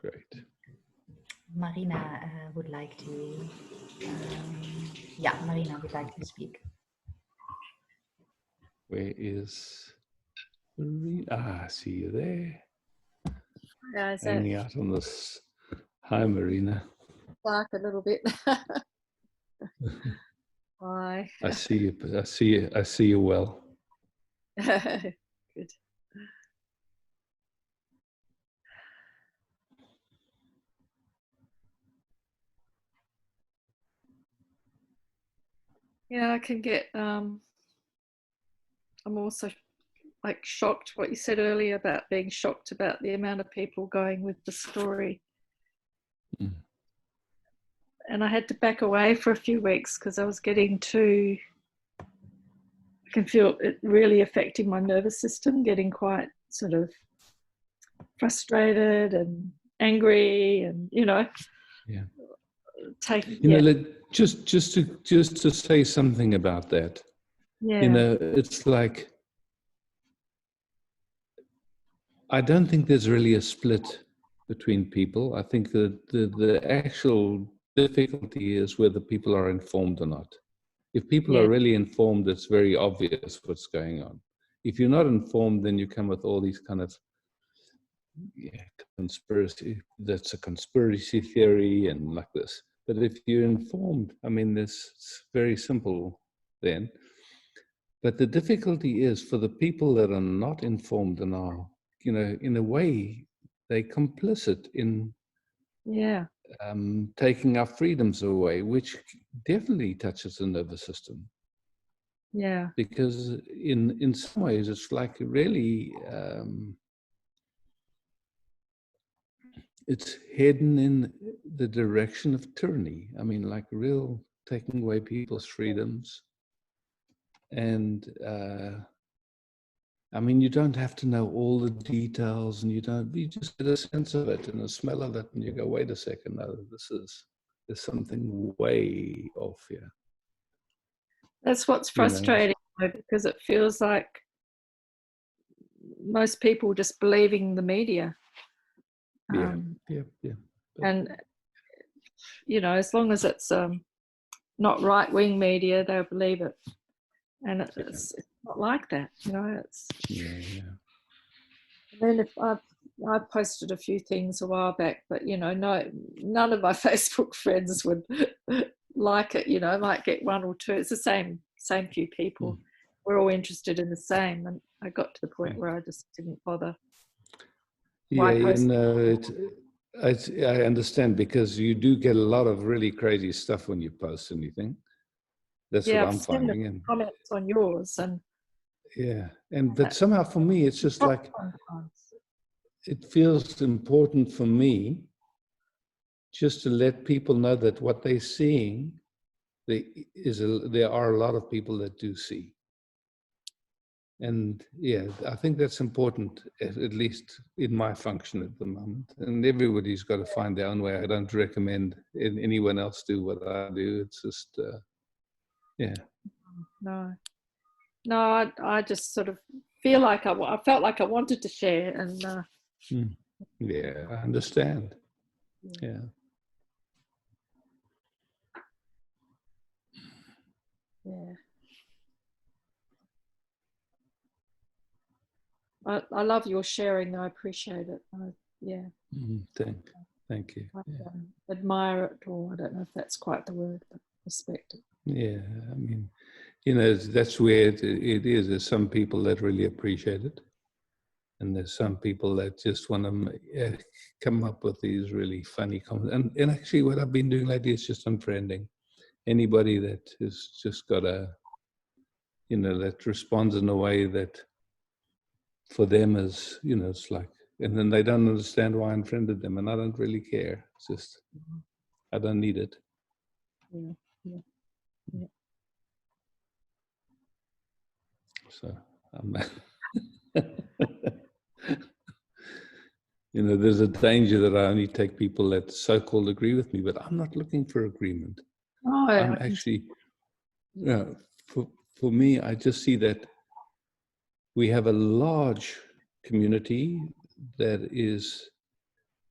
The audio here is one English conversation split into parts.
Great. Marina would like to, yeah, Marina would like to speak. Where is Marina? Ah, I see you there. Yeah, Hanging out on this. Hi, Marina. Dark a little bit. Hi. I see you. I see you. I see you well. Good. Yeah, I can get. I'm also like shocked what you said earlier about being shocked about the amount of people going with the story. Mm. And I had to back away for a few weeks because I was getting too. I can feel it really affecting my nervous system, getting quite sort of frustrated and angry, and Yeah. taking. You know, just to say something about that. Yeah. You know, it's like I don't think there's really a split between people. I think that the actual difficulty is whether people are informed or not. If people are really informed, it's very obvious what's going on. If you're not informed, then you come with all these kind of conspiracy. That's a conspiracy theory and like this. But if you're informed, I mean, it's very simple then. But the difficulty is for the people that are not informed and are, you know, in a way, they're complicit in taking our freedoms away, which definitely touches the nervous system. Yeah. Because in some ways, it's like really, it's heading in the direction of tyranny. I mean, like real taking away people's freedoms. And I mean, you don't have to know all the details, and you just get a sense of it and a smell of it, and you go, wait a second, no, there's something way off here. That's what's frustrating, because it feels like most people just believing the media. Yeah. And, you know, as long as it's not right-wing media, they'll believe it. And it's not like that, you know. It's And then if I posted a few things a while back, but you know, none of my Facebook friends would like it. You know, I might get one or two. It's the same few people. We're all interested in the same, and I got to the point where I just didn't bother. Yeah, you know, I understand, because you do get a lot of really crazy stuff when you post anything. That's what I'm finding. And comments on yours, and but somehow for me, it's just like it feels important for me just to let people know that what they're seeing, there are a lot of people that do see. And I think that's important, at least in my function at the moment. And everybody's got to find their own way. I don't recommend anyone else do what I do. It's just, No, I just sort of feel like I felt like I wanted to share, and I understand. Yeah. I love your sharing. I appreciate it. Thank you. I admire it, or I don't know if that's quite the word, but respect it. Yeah, I mean, you know, that's where it is. There's some people that really appreciate it, and there's some people that just want to come up with these really funny comments. And actually, what I've been doing lately is just unfriending anybody that has just got that responds in a way that for them is, you know, it's like, and then they don't understand why I unfriended them, and I don't really care. It's just, I don't need it. So, you know, there's a danger that I only take people that so-called agree with me, but I'm not looking for agreement. I'm actually, for me, I just see that we have a large community that is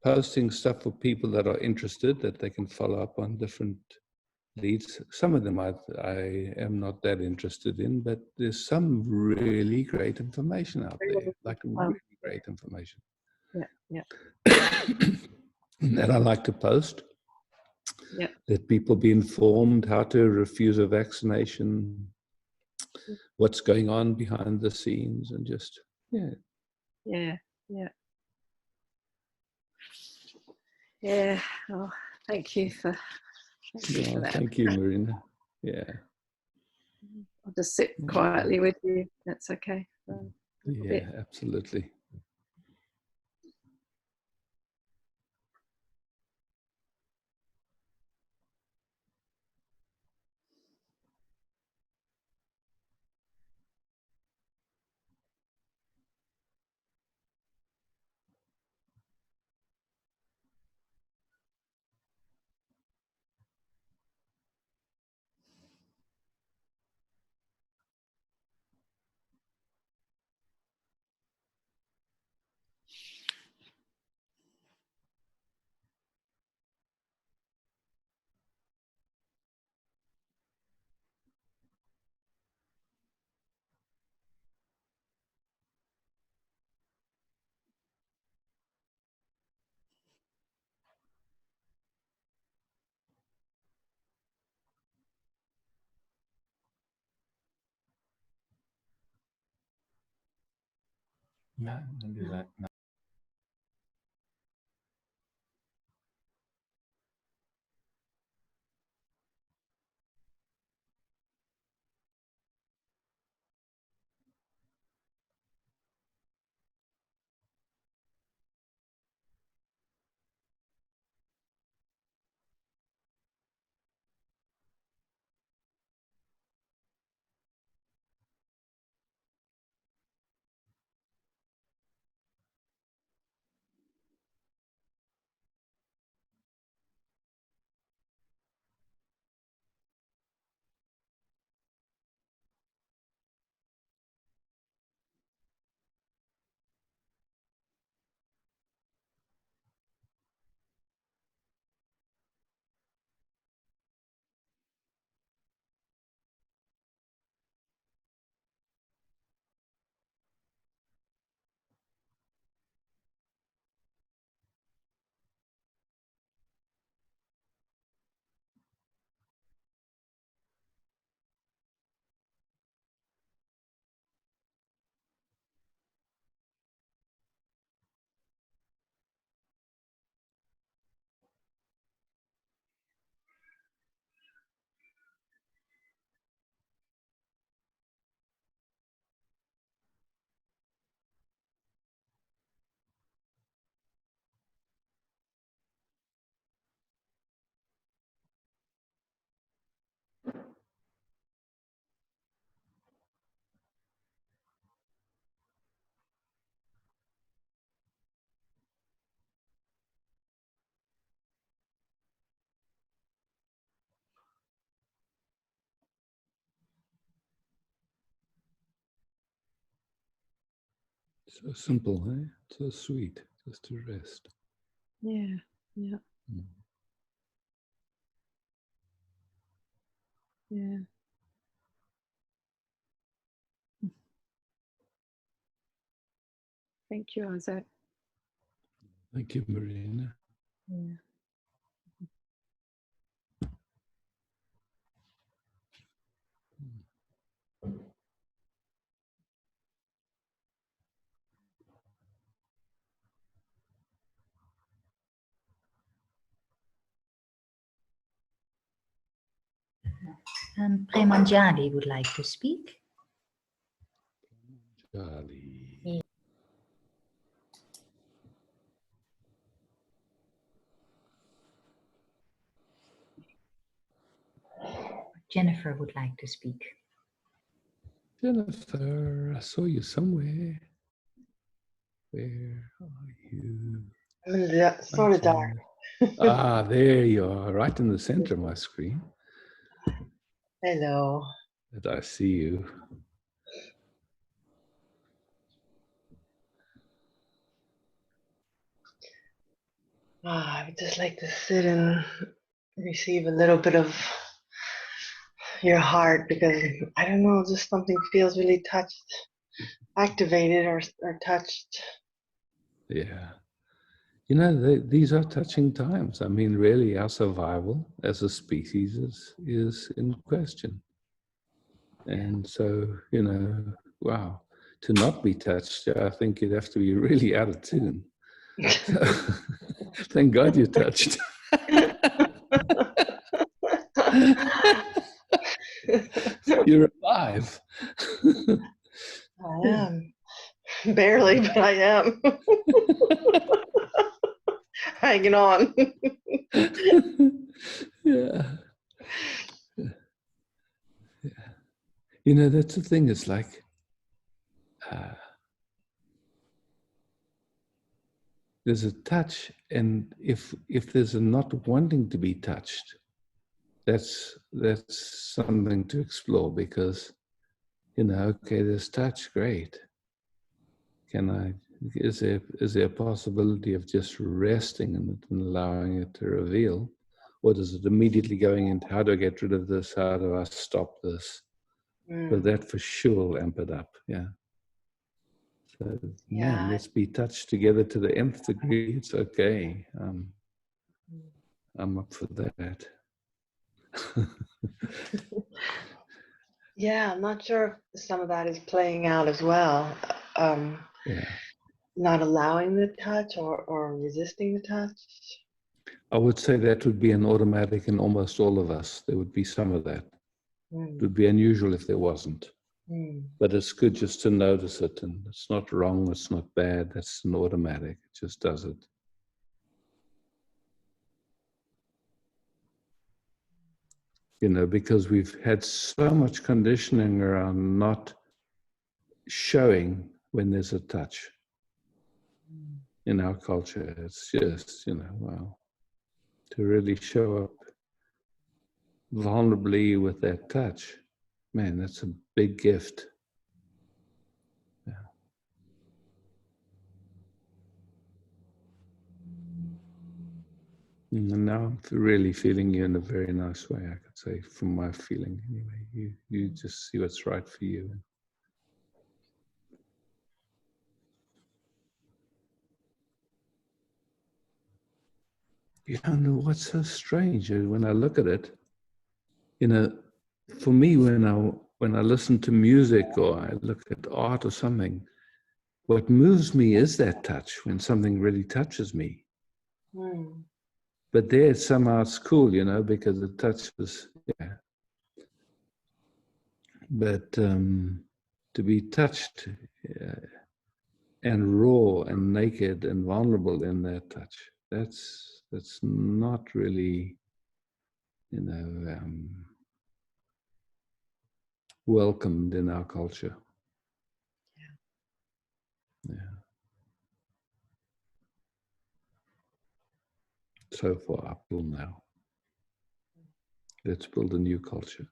posting stuff for people that are interested, that they can follow up on different leads. Some of them I am not that interested in, but there's some really great information out there, like really great information. Yeah. That I like to post. Yeah. Let people be informed how to refuse a vaccination, what's going on behind the scenes, and just, yeah. Oh, thank you for that. Thank you, Marina. Yeah. I'll just sit quietly with you. That's okay. Yeah, absolutely. No, don't do that. No. So simple, eh? So sweet, just to rest. Yeah. Yeah. Thank you, Isaac. Thank you, Marina. Yeah. Premanjali would like to speak. Charlie. Yeah. Jennifer would like to speak. Jennifer, I saw you somewhere. Where are you? Yeah, sorry, dark. There you are, right in the center of my screen. Hello. But I see you. I would just like to sit and receive a little bit of your heart because I don't know, just something feels really touched, activated, or touched. Yeah. You know, these are touching times. I mean, really, our survival as a species is in question. And so, you know, wow, to not be touched, I think you'd have to be really out of tune. So, thank God you're touched. You're alive. I am. Barely, but I am. Hanging on. Yeah. You know, that's the thing. It's like, there's a touch, and if there's a not wanting to be touched, that's something to explore, because, you know, okay, there's touch, great. Is there a possibility of just resting in it and allowing it to reveal? Or is it immediately going into, how do I get rid of this? How do I stop this? But that for sure will amp it up, yeah. So, man, Yeah. let's be touched together to the nth degree. It's okay. I'm up for that. Yeah, I'm not sure if some of that is playing out as well. Yeah. Not allowing the touch or resisting the touch. I would say that would be an automatic in almost all of us. There would be some of that. It would be unusual if there wasn't. But it's good just to notice it, and it's not wrong, it's not bad, that's an automatic. It just does it. You know, because we've had so much conditioning around not showing when there's a touch in our culture. It's just, you know, wow. To really show up vulnerably with that touch, man, that's a big gift. Yeah. And now I'm really feeling you in a very nice way, I could say, from my feeling anyway. You just see what's right for you. You know what's so strange when I look at it, you know, for me, when I listen to music or I look at art or something, what moves me is that touch, when something really touches me. But there somehow it's cool, you know, because it touches, yeah. But to be touched and raw and naked and vulnerable in that touch, that's not really, you know, welcomed in our culture. Yeah. So far up till now. Let's build a new culture.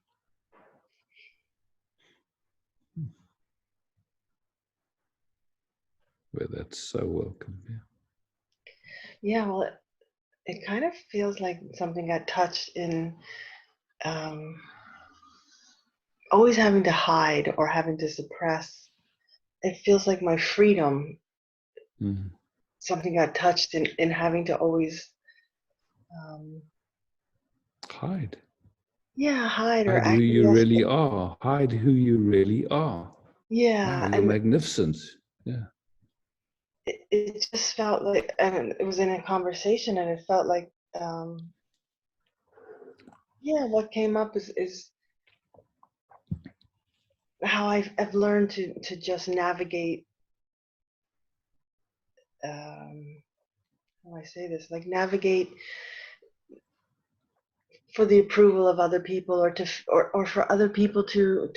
Where that's so welcome. Yeah. Yeah, well, it kind of feels like something got touched in always having to hide or having to suppress. It feels like my freedom, something got touched in having to always hide. Yeah, hide or Hide who you acquiesce. really are. Hide who you really are. Yeah, Wow, you're and magnificent. Yeah. it just felt like, and it was in a conversation, and it felt like, yeah, what came up is how I've learned to just navigate. How do I say this? Like navigate for the approval of other people, or for other people to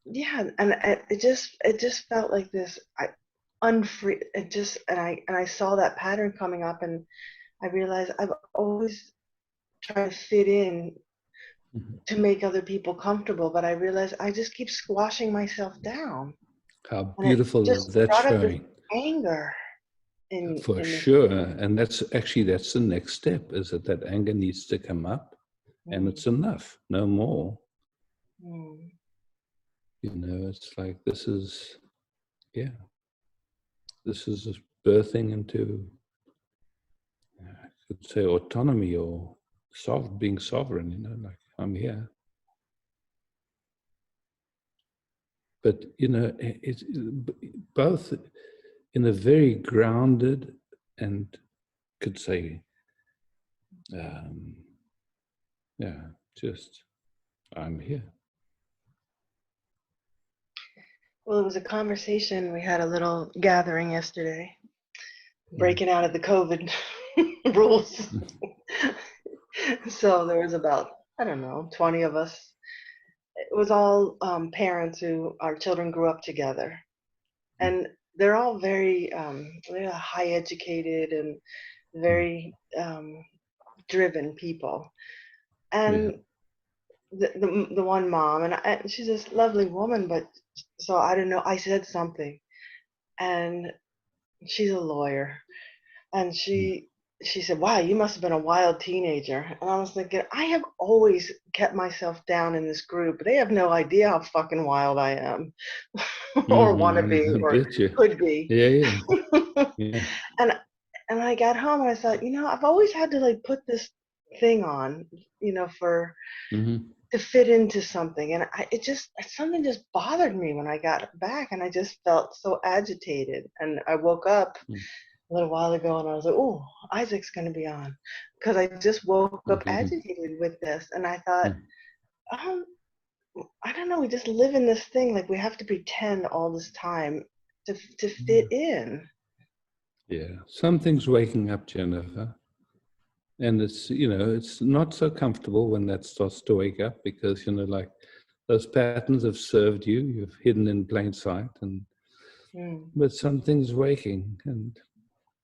yeah, and it just felt like this unfree. It just and I saw that pattern coming up, and I realized I've always tried to fit in to make other people comfortable, but I realized I just keep squashing myself down. How And it beautiful is just that brought up this showing? anger. For in sure. And that's the next step, is that anger needs to come up, and it's enough, no more. You know, it's like this is birthing into, I could say, autonomy or being sovereign, you know, like I'm here. But, you know, it's both in a very grounded and, could say, just, I'm here. Well, it was a conversation. We had a little gathering yesterday, breaking out of the COVID rules. So there was about, I don't know, 20 of us. It was all parents who our children grew up together. And they're all very they're high educated and very driven people. And the one mom, and she's this lovely woman, but so I don't know, I said something, and she's a lawyer, and she said, wow, you must have been a wild teenager. And I was thinking, I have always kept myself down in this group. They have no idea how fucking wild I am or want to be or could be. Yeah. And I got home and I thought, you know, I've always had to like put this thing on, you know, for to fit into something. And something just bothered me when I got back, and I just felt so agitated. And I woke up a little while ago and I was like, oh, Isaac's going to be on, because I just woke up agitated with this. And I thought, I don't know, we just live in this thing, like we have to pretend all this time to fit in. Yeah, something's waking up, Jennifer. And it's, you know, it's not so comfortable when that starts to wake up, because, you know, like those patterns have served you, you've hidden in plain sight, and but something's waking, and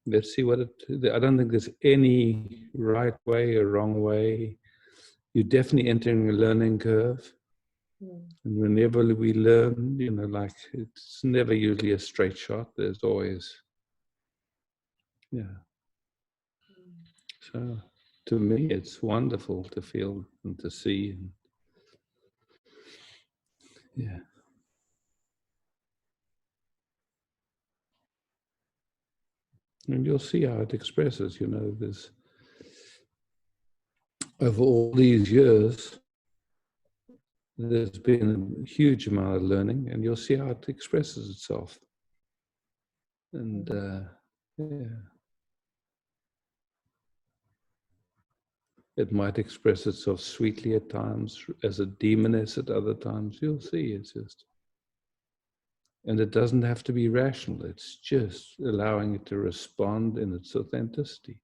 let's see what I don't think there's any right way or wrong way. You're definitely entering a learning curve. And whenever we learn, you know, like it's never usually a straight shot. There's always, So to me, it's wonderful to feel and to see. And, and you'll see how it expresses, you know, there's, over all these years, there's been a huge amount of learning, and you'll see how it expresses itself. And it might express itself sweetly at times, as a demoness at other times. You'll see, it's just, and it doesn't have to be rational. It's just allowing it to respond in its authenticity.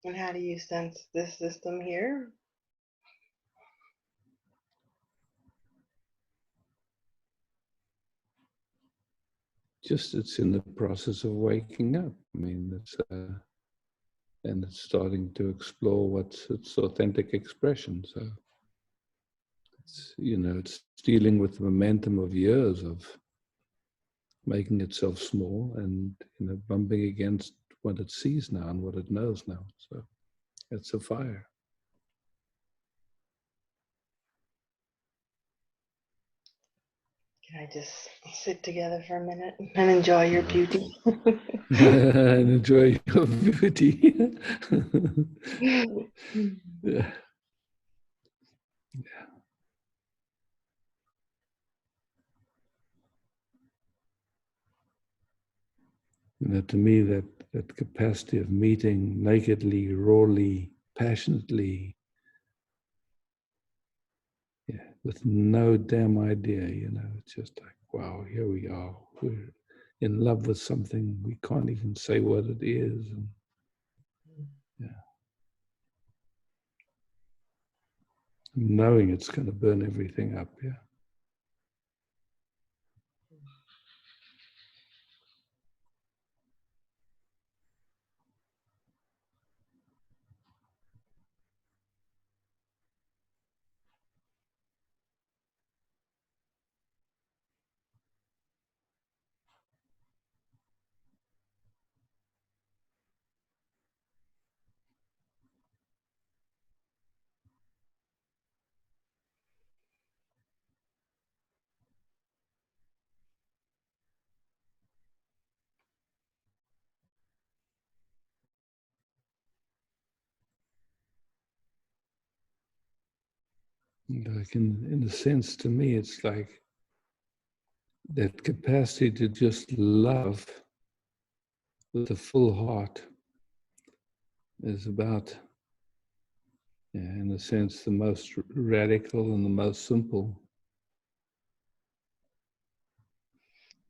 And how do you sense this system here? Just, it's in the process of waking up. I mean, it's and it's starting to explore what's its authentic expression. So it's, you know, it's dealing with the momentum of years of making itself small and, you know, bumping against what it sees now and what it knows now. So it's a fire. Can I just sit together for a minute and enjoy your beauty? And enjoy your beauty. Yeah. You know, to me, that capacity of meeting nakedly, rawly, passionately, with no damn idea, you know, it's just like, wow, here we are. We're in love with something. We can't even say what it is. And, knowing it's going to burn everything up, Like in a sense, to me, it's like that capacity to just love with a full heart is about, yeah, in a sense, the most radical and the most simple.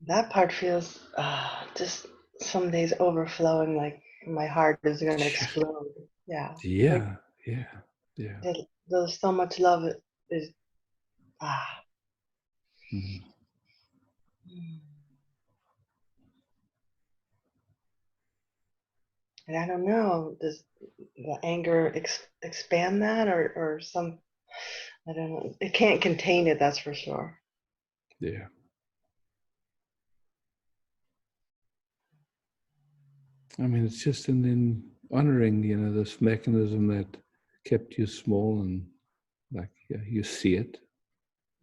That part feels just some days overflowing, like my heart is going to explode. Yeah. Like, Yeah, yeah, yeah. there's so much love. Is ah. Mhm. And I don't know, does the anger expand that or some, I don't know. It can't contain it, that's for sure. Yeah. I mean, it's just in honoring, this mechanism that kept you small, and like, yeah, you see it,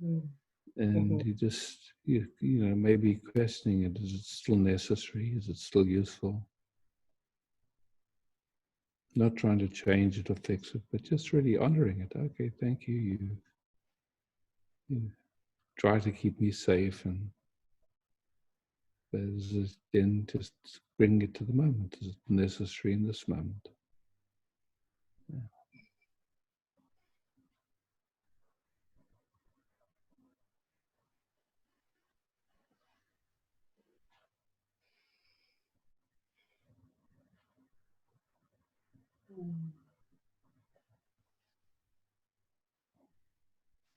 and Mm-hmm. you just, maybe questioning it. Is it still necessary? Is it still useful? Not trying to change it or fix it, but just really honoring it. Okay, thank you. You try to keep me safe, and then just bring it to the moment. Is it necessary in this moment? Yeah.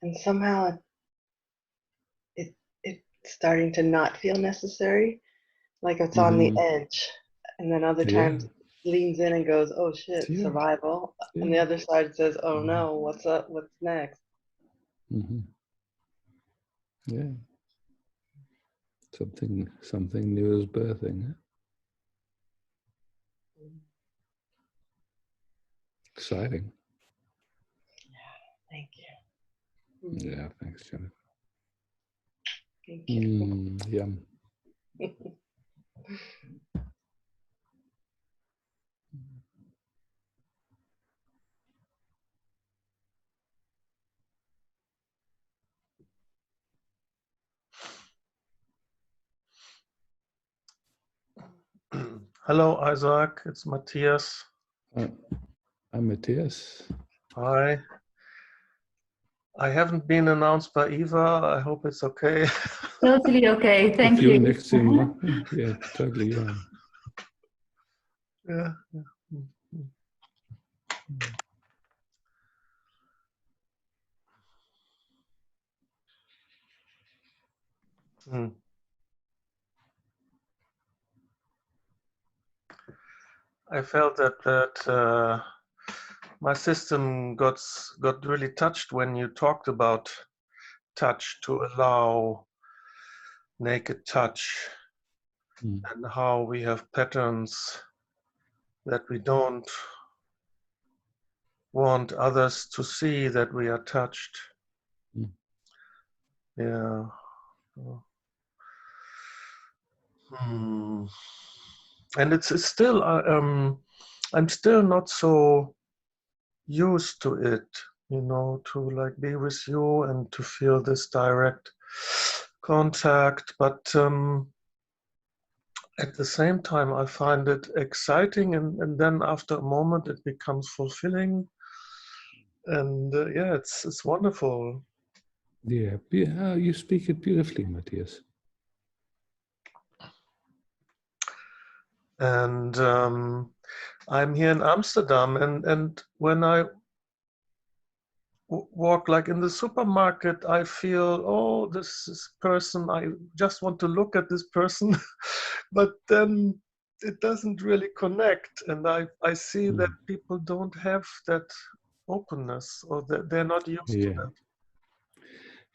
And somehow it's starting to not feel necessary, like it's on the edge. And then other Yeah. times it leans in and goes, oh shit, Yeah. survival. Yeah. And the other side says, oh no, what's up? What's next? Mm-hmm. Yeah. Something new is birthing. Huh? Exciting. Thank you. Yeah, thanks, Jennifer. Thank you. Yum. Hello, Isaac. It's Matthias. I'm Matthias. Hi. I haven't been announced by Eva. I hope it's okay. Totally okay. Thank If you're you. next to him, yeah, totally. Yeah. Yeah. Hmm. I felt that my system got really touched when you talked about touch, to allow naked touch, and how we have patterns that we don't want others to see that we are touched. Yeah. And it's still, I'm still not so used to it, to like be with you and to feel this direct contact. But at the same time, I find it exciting, and then after a moment, it becomes fulfilling. And yeah, it's wonderful. Yeah, you speak it beautifully, Matthias. And I'm here in Amsterdam, and when I walk like in the supermarket, I feel, oh, this person, I just want to look at this person, but then it doesn't really connect. And I see that people don't have that openness, or that they're not used to that.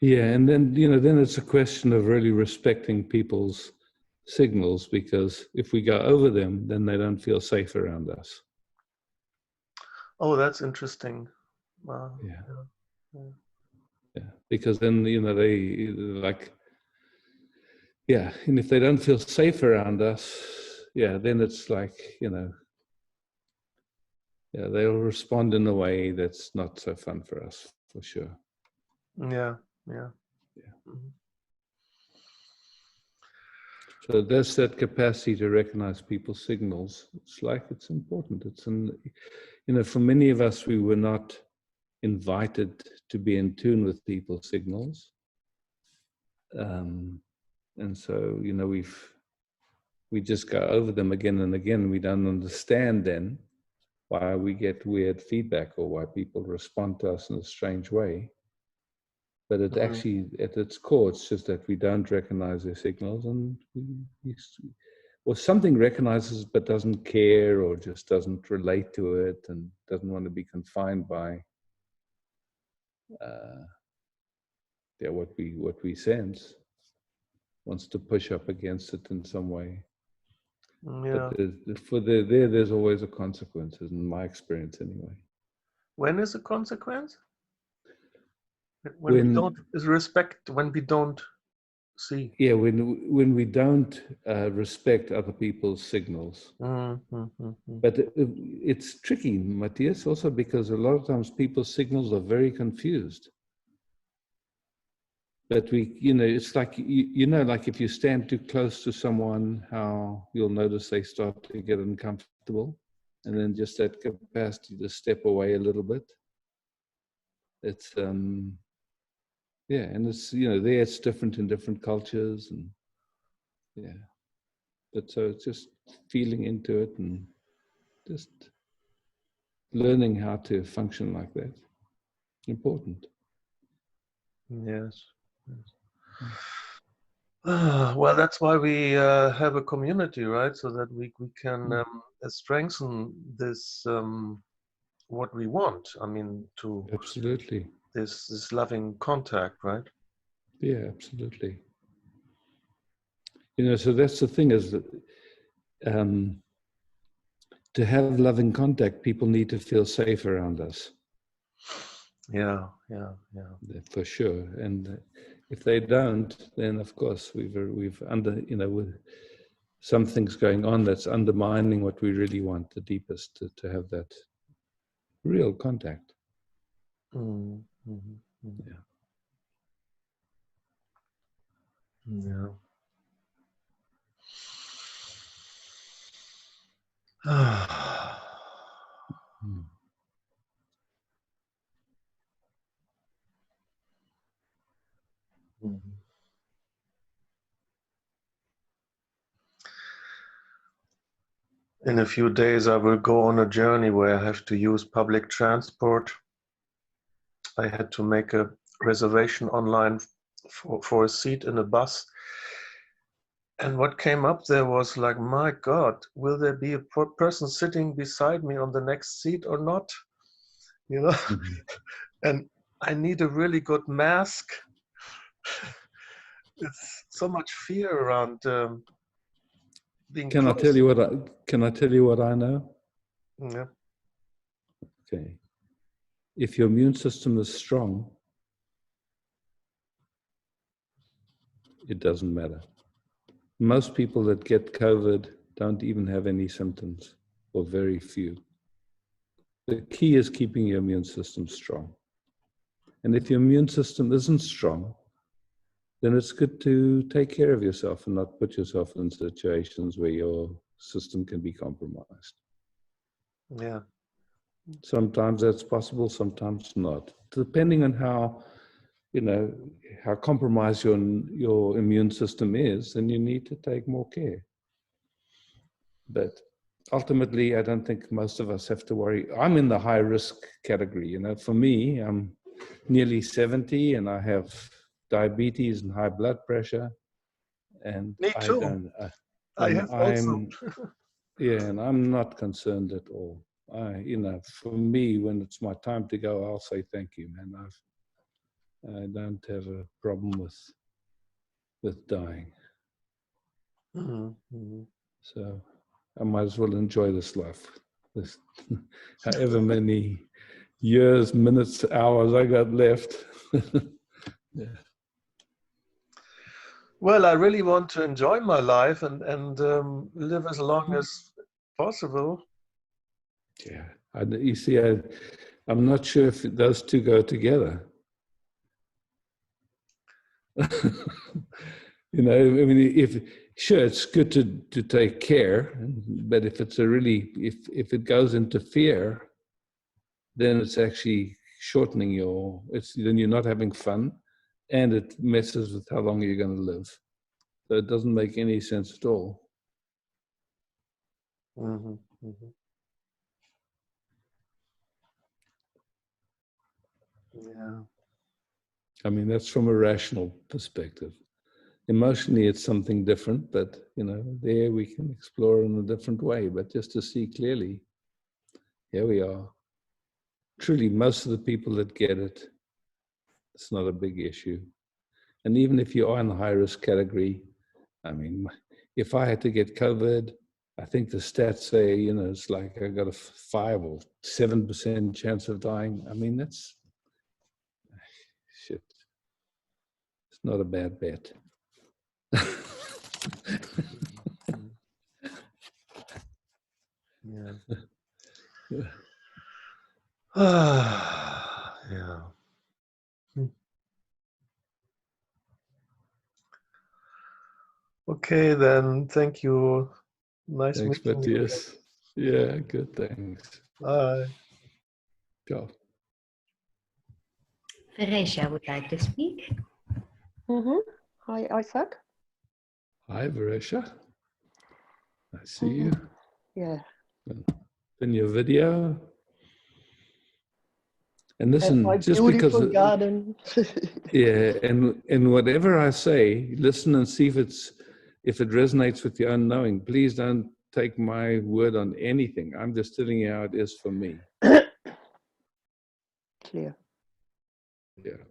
Yeah, and then, then it's a question of really respecting people's signals, because if we go over them, then they don't feel safe around us. Oh, that's interesting. Wow. Yeah, because then, they like, yeah, and if they don't feel safe around us, yeah, then it's like, yeah, they'll respond in a way that's not so fun for us, for sure. Yeah. Yeah. Yeah. Mhm. So there's that capacity to recognize people's signals. It's like it's important. It's for many of us, we were not invited to be in tune with people's signals, and so we just go over them again and again. We don't understand then why we get weird feedback or why people respond to us in a strange way. But it actually, at its core, it's just that we don't recognize their signals, and or something recognizes but doesn't care, or just doesn't relate to it, and doesn't want to be confined by what we sense. Wants to push up against it in some way. Yeah. But there's always a consequence, in my experience anyway. When is a consequence? When we don't respect, when we don't see. Yeah, when we don't respect other people's signals. But it's tricky, Matthias, also because a lot of times people's signals are very confused. But it's like, like if you stand too close to someone, how you'll notice they start to get uncomfortable. And then just that capacity to step away a little bit. It's, yeah, and it's, there it's different in different cultures, and yeah. But so it's just feeling into it and just learning how to function like that. Important. Yes. Well, that's why we have a community, right? So that we can strengthen this what we want. I mean, to absolutely this loving contact, right? Yeah, absolutely. So that's the thing, is that to have loving contact, people need to feel safe around us. Yeah. For sure. And if they don't, then of course we've with something's going on that's undermining what we really want the deepest, to have that real contact. Yeah. Yeah. In a few days, I will go on a journey where I have to use public transport. I had to make a reservation online for a seat in a bus. And what came up there was like, my God, will there be a person sitting beside me on the next seat or not? And I need a really good mask. It's so much fear around being Can close. I tell you what I know? Yeah. Okay. If your immune system is strong, it doesn't matter. Most people that get COVID don't even have any symptoms, or very few. The key is keeping your immune system strong. And if your immune system isn't strong, then it's good to take care of yourself and not put yourself in situations where your system can be compromised. Yeah. Sometimes that's possible, sometimes not. Depending on how compromised your immune system is, then you need to take more care. But ultimately, I don't think most of us have to worry. I'm in the high risk category. For me, I'm nearly 70 and I have diabetes and high blood pressure. And Me too. And I'm not concerned at all. For me, when it's my time to go, I'll say thank you, man. I don't have a problem with dying. So I might as well enjoy this life. However many years, minutes, hours I got left. Yeah. Well, I really want to enjoy my life and live as long as possible. Yeah, you see, I'm not sure if those two go together. You know, I mean, if sure, it's good to take care, but if it's a really if it goes into fear, then it's actually shortening then you're not having fun, and it messes with how long you're going to live. So it doesn't make any sense at all. Mm-hmm. Mm-hmm. Yeah. I mean, that's from a rational perspective. Emotionally, it's something different, but you know, there we can explore in a different way. But just to see clearly, here we are. Truly, most of the people that get it, it's not a big issue. And even if you are in the high risk category, I mean, if I had to get COVID, I think the stats say, you know, it's like I got a 5 or 7% chance of dying. I mean, that's shit. It's not a bad bet. Yeah. Yeah. Yeah. Okay, then. Thank you. Nice Thanks, meeting you. Matthias. Yeah, good. Thanks. Bye. Ciao. Veresia would like to speak. Hi, Isaac. Hi, Varesha. I see you. Yeah. In your video. And At listen, my just because, beautiful garden. yeah, and whatever I say, listen and see if it resonates with your own knowing. Please don't take my word on anything. I'm just telling you how it is for me. Clear. Yeah.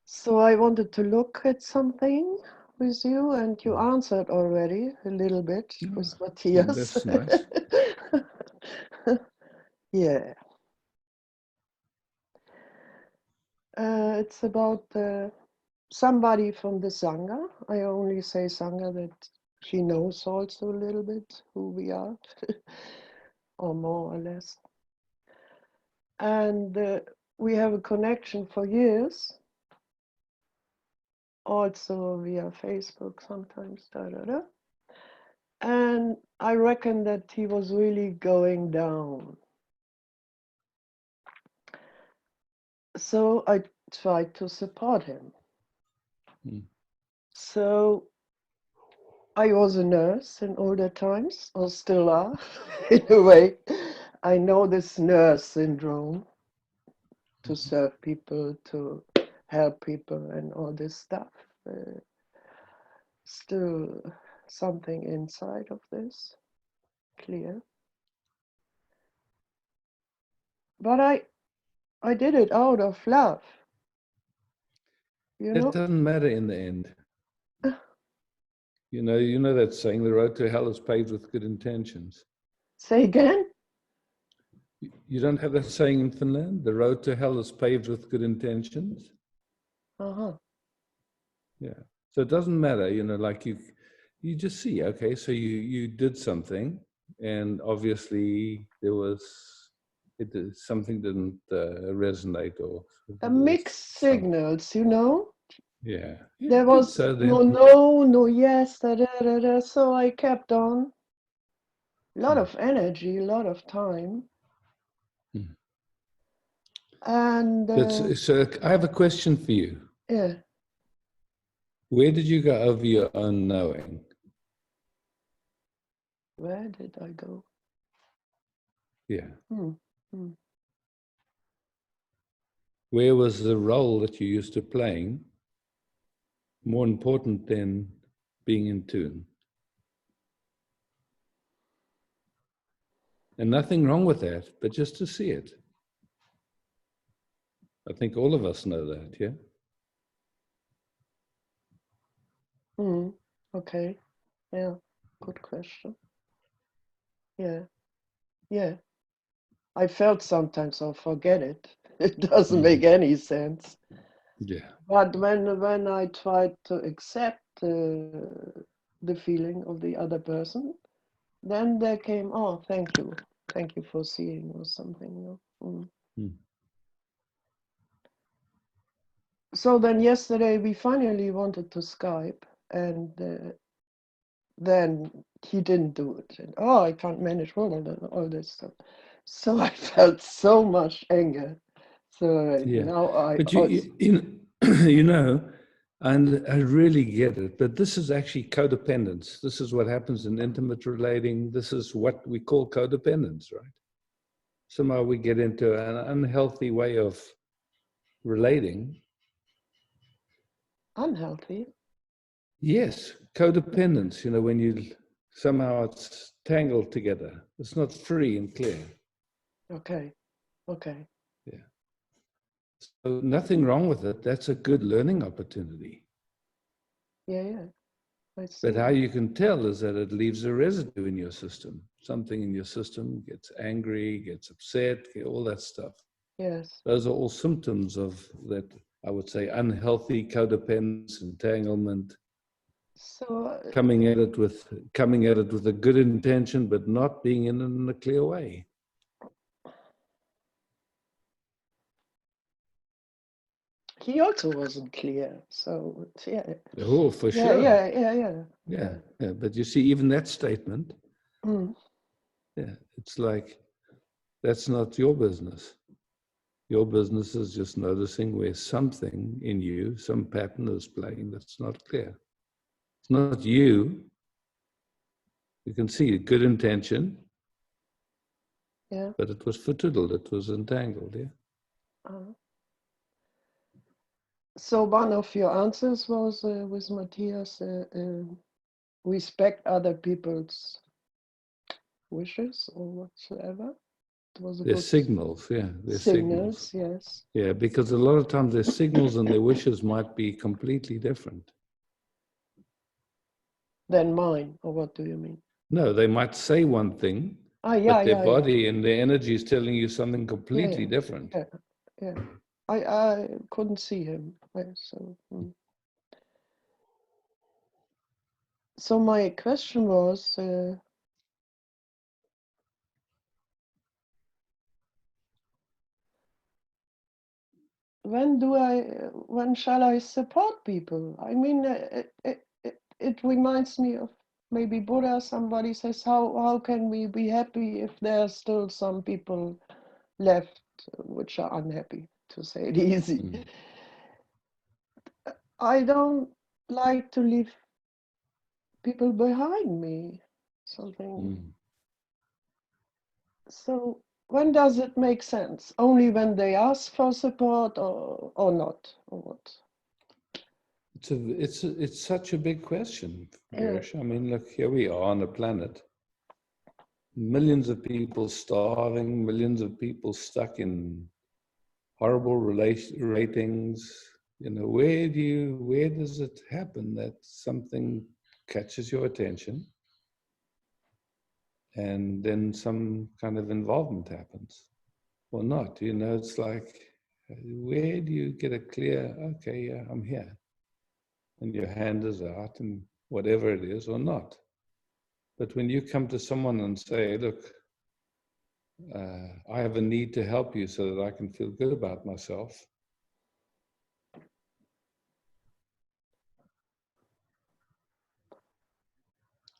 So I wanted to look at something with you, and you answered already a little bit with Matthias. That's nice. Yeah. It's about somebody from the Sangha. I only say Sangha that she knows also a little bit who we are, or more or less. And we have a connection for years, also via Facebook sometimes. And I reckon that he was really going down. So I tried to support him. So I was a nurse in older times, or still are, in a way. I know this nurse syndrome, to serve people, to help people, and all this stuff. Still something inside of this, clear. But I did it out of love. You It know? doesn't matter in the end. You know that saying, the road to hell is paved with good intentions. Say again? You don't have that saying in Finland? The road to hell is paved with good intentions? Uh-huh. Yeah. So it doesn't matter, like you just see, okay, so you did something, and obviously something didn't resonate, or A mixed signals, you know? Yeah. There Good. was So then, no yes, so I kept on. A lot of energy, a lot of time. And so I have a question for you. yeah, Where did you go over your own knowing? where did I go? Yeah. Hmm. Where was the role that you used to playing more important than being in tune? And nothing wrong with that, but just to see it. I think all of us know that, yeah? Okay. Yeah, good question. Yeah. I felt sometimes I'll forget it. It doesn't make any sense. Yeah. But when I tried to accept the feeling of the other person, then there came, oh, thank you for seeing, or something. So then yesterday we finally wanted to Skype, and then he didn't do it. And, oh, I can't manage all this stuff. So I felt so much anger. So Yeah. now But you know, and I really get it, but this is actually codependence. This is what happens in intimate relating. This is what we call codependence, right? Somehow we get into an unhealthy way of relating. unhealthy. Yes, codependence, you know, when you somehow it's tangled together. It's not free and clear. Okay. Okay. Yeah. So nothing wrong with it. That's a good learning opportunity. Yeah. I see. But how you can tell is that it leaves a residue in your system. Something in your system gets angry, gets upset, all that stuff. Yes. Those are all symptoms of that, I would say, unhealthy codependence, entanglement, So coming at it with a good intention, but not being in a clear way. he also wasn't clear. So yeah. Oh, for Yeah. sure. Yeah. Yeah. But you see, even that statement, Mm. yeah, it's like, that's not your business. Your business is just noticing where something in you, some pattern is playing that's not clear. It's not you. You can see a good intention, Yeah. but it was fiddled, it was entangled, yeah. Uh, so one of your answers was with Matthias, respect other people's wishes or whatsoever. It was a Their good signals, yeah, their signals. signals. Yes. Yeah, because a lot of times their signals and their wishes might be completely different. Than mine, or what do you mean? No, they might say one thing, Yeah, but their yeah. body and their energy is telling you something completely Yeah. different. Yeah. I couldn't see him. So my question was, when shall I support people? I mean, it reminds me of maybe Buddha. Somebody says, how can we be happy if there are still some people left which are unhappy, to say it easy. Mm. I don't like to leave people behind me, something. So when does it make sense? Only when they ask for support, or not, or what? It's such a big question, Yeah. Girish. I mean, look, here we are on a planet. Millions of people starving, millions of people stuck in horrible ratings. You know, where does it happen that something catches your attention and then some kind of involvement happens or not? You know, it's like, where do you get a clear, okay, yeah, I'm here, and your hand is out and whatever it is or not? But when you come to someone and say, look, I have a need to help you so that I can feel good about myself.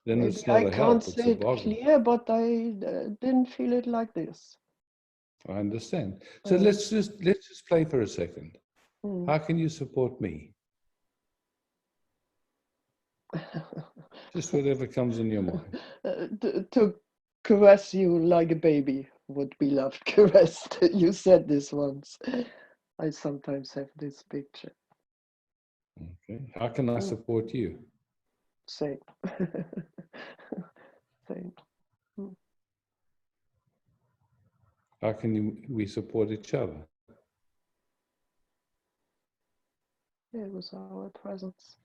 Then Maybe it's not I a can't help, it's a say it bother. clear, but I didn't feel it like this. I understand. So let's just play for a second. How can you support me? Just whatever comes in your mind. To caress you like a baby would be loved, caressed. You said this once. I sometimes have this picture. Okay. How can I support you? Same. Same. How can we support each other? Yeah, it was our presence.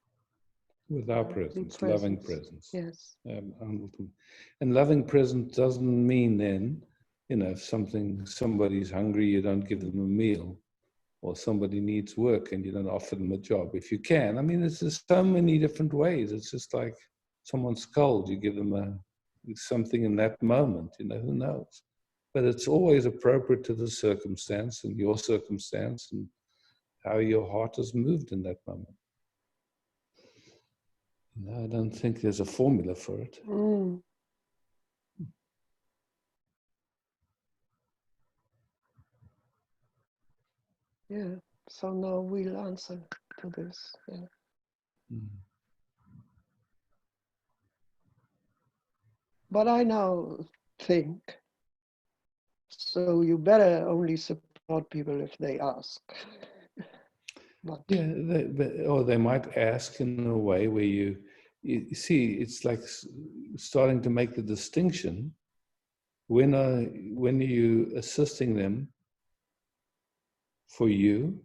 With our presence, loving presence. Yes. And loving presence doesn't mean then, you know, if somebody's hungry, you don't give them a meal, or somebody needs work and you don't offer them a job. If you can, I mean, there's just so many different ways. It's just like someone's cold, you give them something in that moment, you know, who knows? But it's always appropriate to the circumstance and your circumstance how your heart is moved in that moment. No, I don't think there's a formula for it. Mm. Yeah, so now we'll answer to this. Yeah. Mm. But I now think, so you better only support people if they ask. But Yeah, or they might ask in a way where you see, it's like starting to make the distinction. When are you assisting them for you,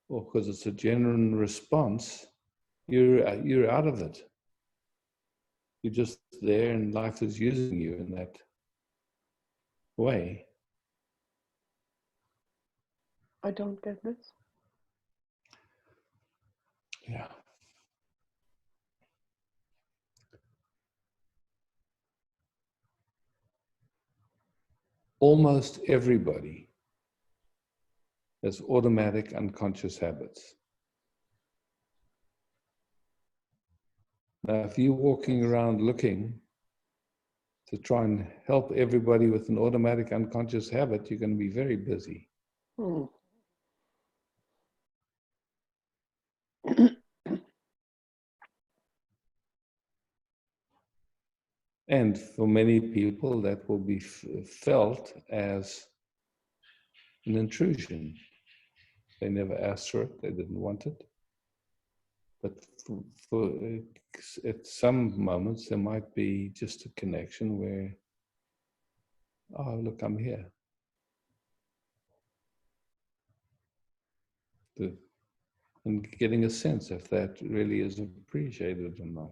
or because it's a genuine response, you're out of it. You're just there, and life is using you in that way. I don't get this. Yeah. Almost everybody has automatic unconscious habits. Now, if you're walking around looking to try and help everybody with an automatic unconscious habit, you're going to be very busy. Hmm. And for many people, that will be felt as an intrusion. They never asked for it, they didn't want it. But at some moments, there might be just a connection where, oh, look, I'm here. And getting a sense if that really is appreciated or not.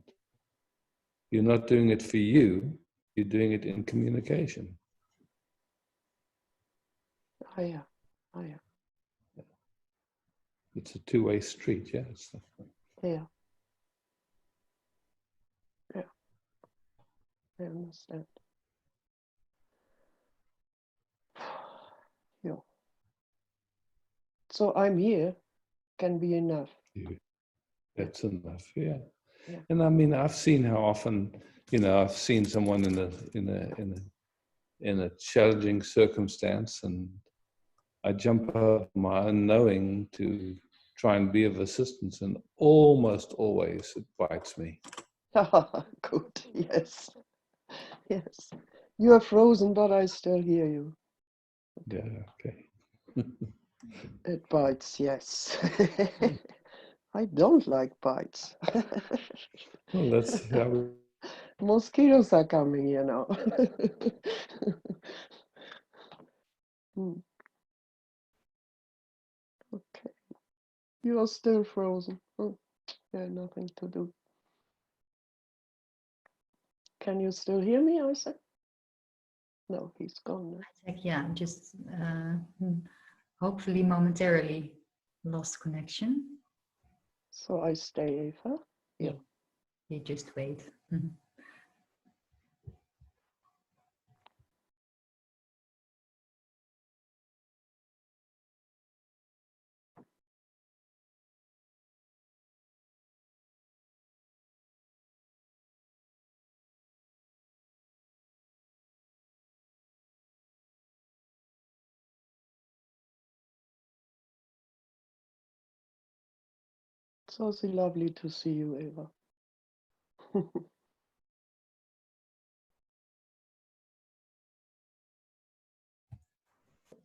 You're not doing it for you, you're doing it in communication. Oh, yeah. Oh, yeah. It's a two-way street, yes. Yeah. Yeah. I understand. Yeah. So I'm here can be enough. That's enough, yeah. Yeah. And I mean, I've seen how often, I've seen someone in a challenging circumstance, and I jump out of my unknowing to try and be of assistance, and almost always it bites me. Good. Yes. Yes. You are frozen, but I still hear you. Yeah, okay. It bites, yes. I don't like bites. Well, that's how Mosquitoes are coming, you know. Hmm. Okay. You are still frozen. Oh, yeah, nothing to do. Can you still hear me, Isaac? No, he's gone now. Isaac, yeah, just hopefully momentarily lost connection. So I stay, Eva? Yeah. You just wait. Mhm. It's also lovely to see you, Eva.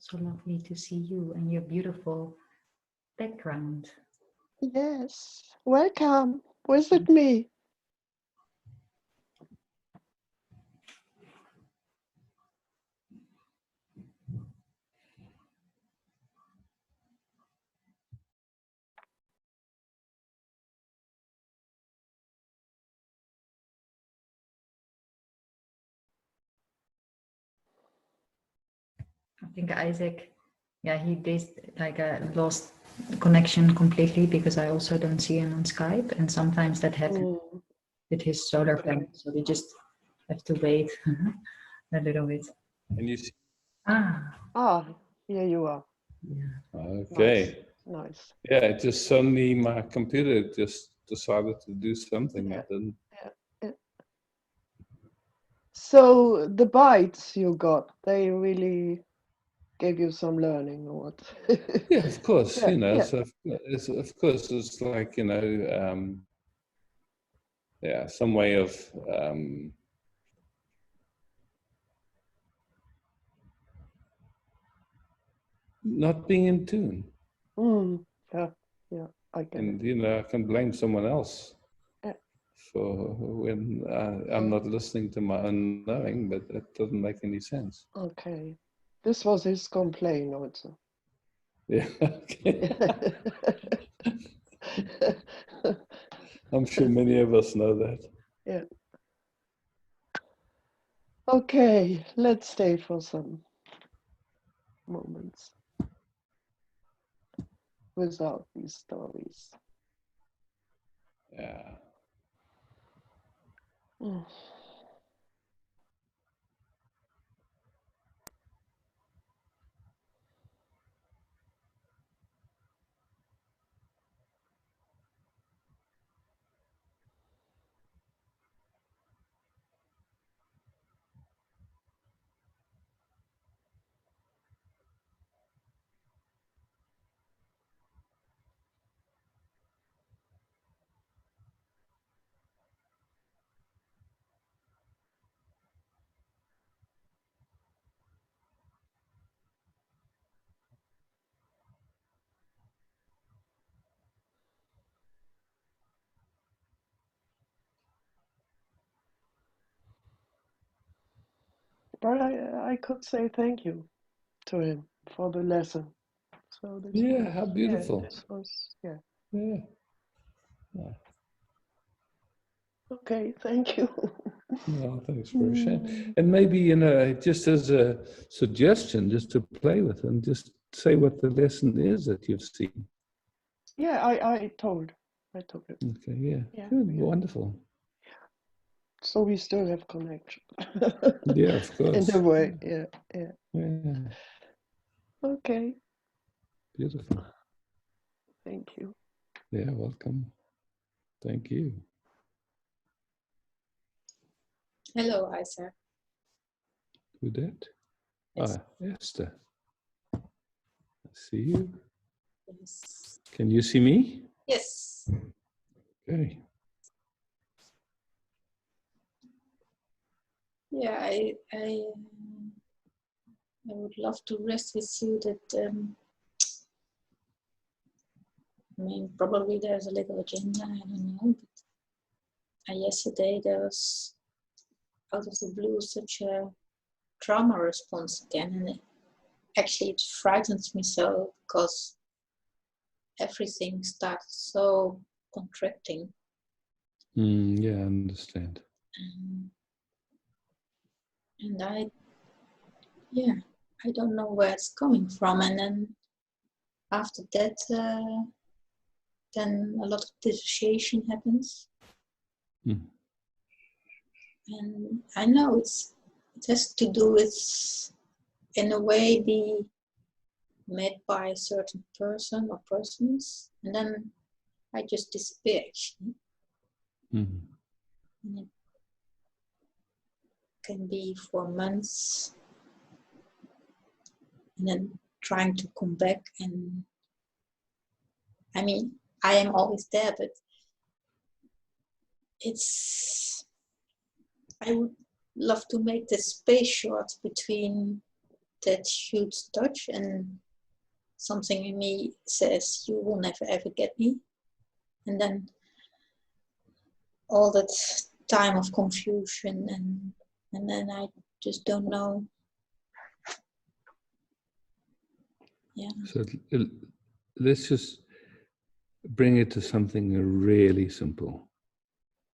So lovely to see you and your beautiful background. Yes, welcome. Visit me. I think Isaac, yeah, he did like lost connection completely because I also don't see him on Skype, and sometimes that happens with his solar panel. So we just have to wait a little bit. And you see, Ah, Ah, here you are. yeah. okay. nice. Yeah, it just suddenly my computer just decided to do something I didn't. Yeah. So the bites you got, they really gave you some learning or what? Yeah, of course, Yeah, yeah. So it's, of course, it's like yeah, some way of not being in tune, Mm, yeah, yeah, I get it. and I can blame someone else Yeah. for when I'm not listening to my own knowing, but that doesn't make any sense. Okay. This was his complaint also. Yeah, okay. I'm sure many of us know that. Yeah. Okay, let's stay for some moments without these stories. Yeah. Mm. But I could say thank you to him for the lesson. So this Yeah, was, how yeah, beautiful. this was, yeah. Yeah. Yeah. Okay, thank you. No, thanks for sharing. And maybe, just as a suggestion, just to play with and just say what the lesson is that you've seen. Yeah, I told it. Okay, yeah. Yeah, Good, yeah. wonderful. So we still have connection. Yeah, of In course. a way, yeah, yeah. Yeah, Okay, beautiful. thank you. Yeah, welcome. Thank you. Hello, Isaac. Who that? Yes. Esther. I see you. Yes. Can you see me? Yes. Okay. Yeah, I would love to rest with you that I mean, probably there's a little agenda, I don't know. But yesterday there was out of the blue such a trauma response again, and it frightens me so because everything started so contracting. Yeah, I understand. And I don't know where it's coming from. And then after that, then a lot of dissociation happens. Mm. And I know it has to do with, in a way, be met by a certain person or persons, and then I just disappear actually. Mm. And it can be for months, and then trying to come back. And I mean, I am always there, but I would love to make the space short between that huge touch and something in me says you will never ever get me, and then all that time of confusion, and then I just don't know. Yeah. So let's just bring it to something really simple.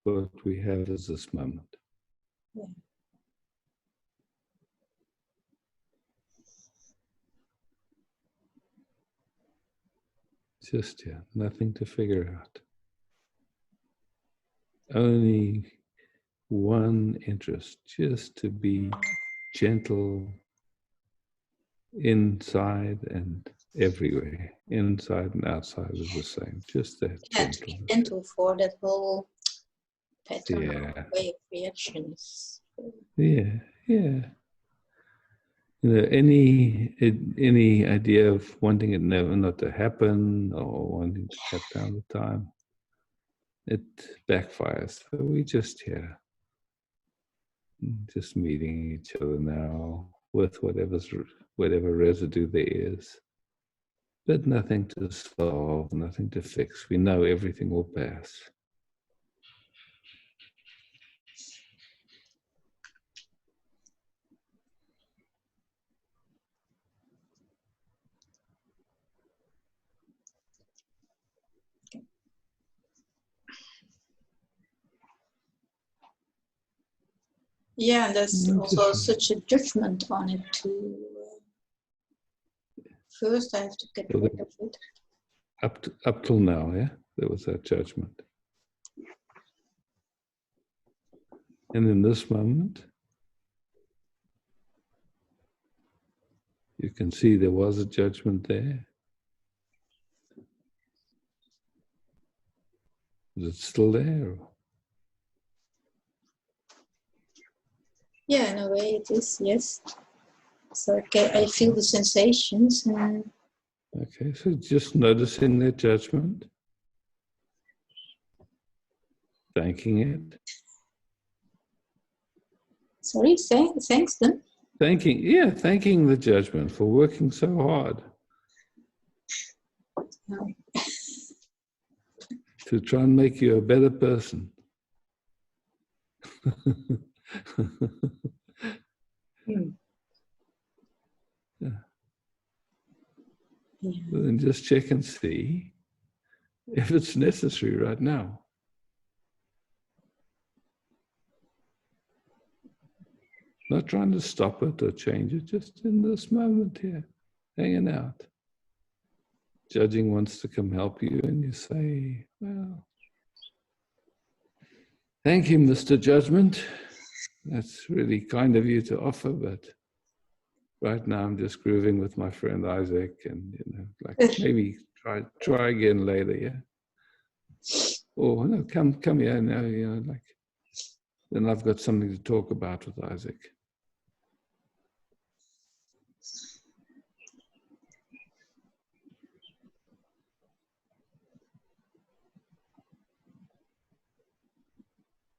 What we have is this moment. Yeah. Just, yeah, nothing to figure out. Only one interest, just to be gentle inside and everywhere, inside and outside is the same. Just that Yeah, to be gentleness. gentle for that whole pattern Yeah. or way of reactions. Yeah, yeah. You know, any idea of wanting it never not to happen or wanting to cut down the time, it backfires. So we just here, just meeting each other now with whatever residue there is, but nothing to solve, nothing to fix. We know everything will pass. Yeah, and there's also Just such a judgment on it too. First, I have to get rid of it. up till now, yeah, there was that judgment. And in this moment, you can see there was a judgment there. Is it still there? Yeah, in a way it is, yes. So okay, I feel the sensations. And Okay, so just noticing that judgment, thanking it. sorry, thanks then. Thanking the judgment for working so hard No. to try and make you a better person. Yeah. Yeah. Then just check and see if it's necessary right now. Not trying to stop it or change it, just in this moment here, hanging out. Judging wants to come help you, and you say, well, thank you, Mr. Judgment. That's really kind of you to offer, but right now I'm just grooving with my friend Isaac, and like maybe try again later, yeah. Or no, come here now, like then I've got something to talk about with Isaac.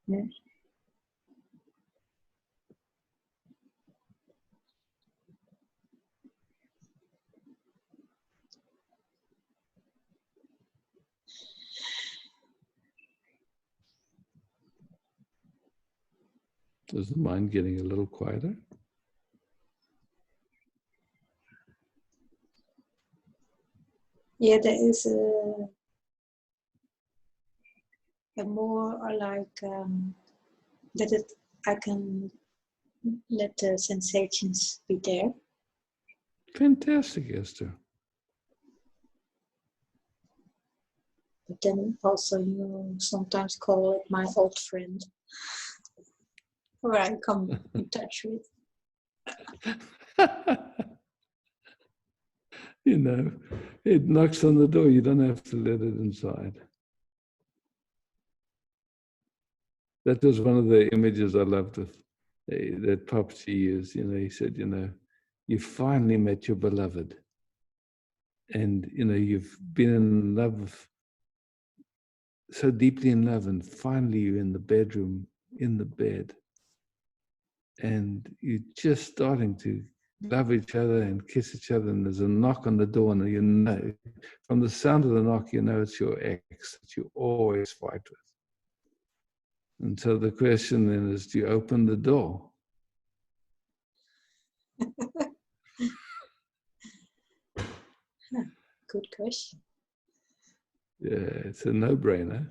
Yeah. Is the mind getting a little quieter? Yeah, there is a more like that I can let the sensations be there. Fantastic, Esther. But then also you sometimes call it my old friend, where I come in touch with. It knocks on the door. You don't have to let it inside. That was one of the images I loved with that Popchi used. He said, you finally met your beloved. And, you've been in love, so deeply in love, and finally you're in the bedroom, in the bed. And you're just starting to love each other and kiss each other, and there's a knock on the door, and from the sound of the knock, it's your ex that you always fight with. And so the question then is, do you open the door? Good question. Yeah, it's a no-brainer.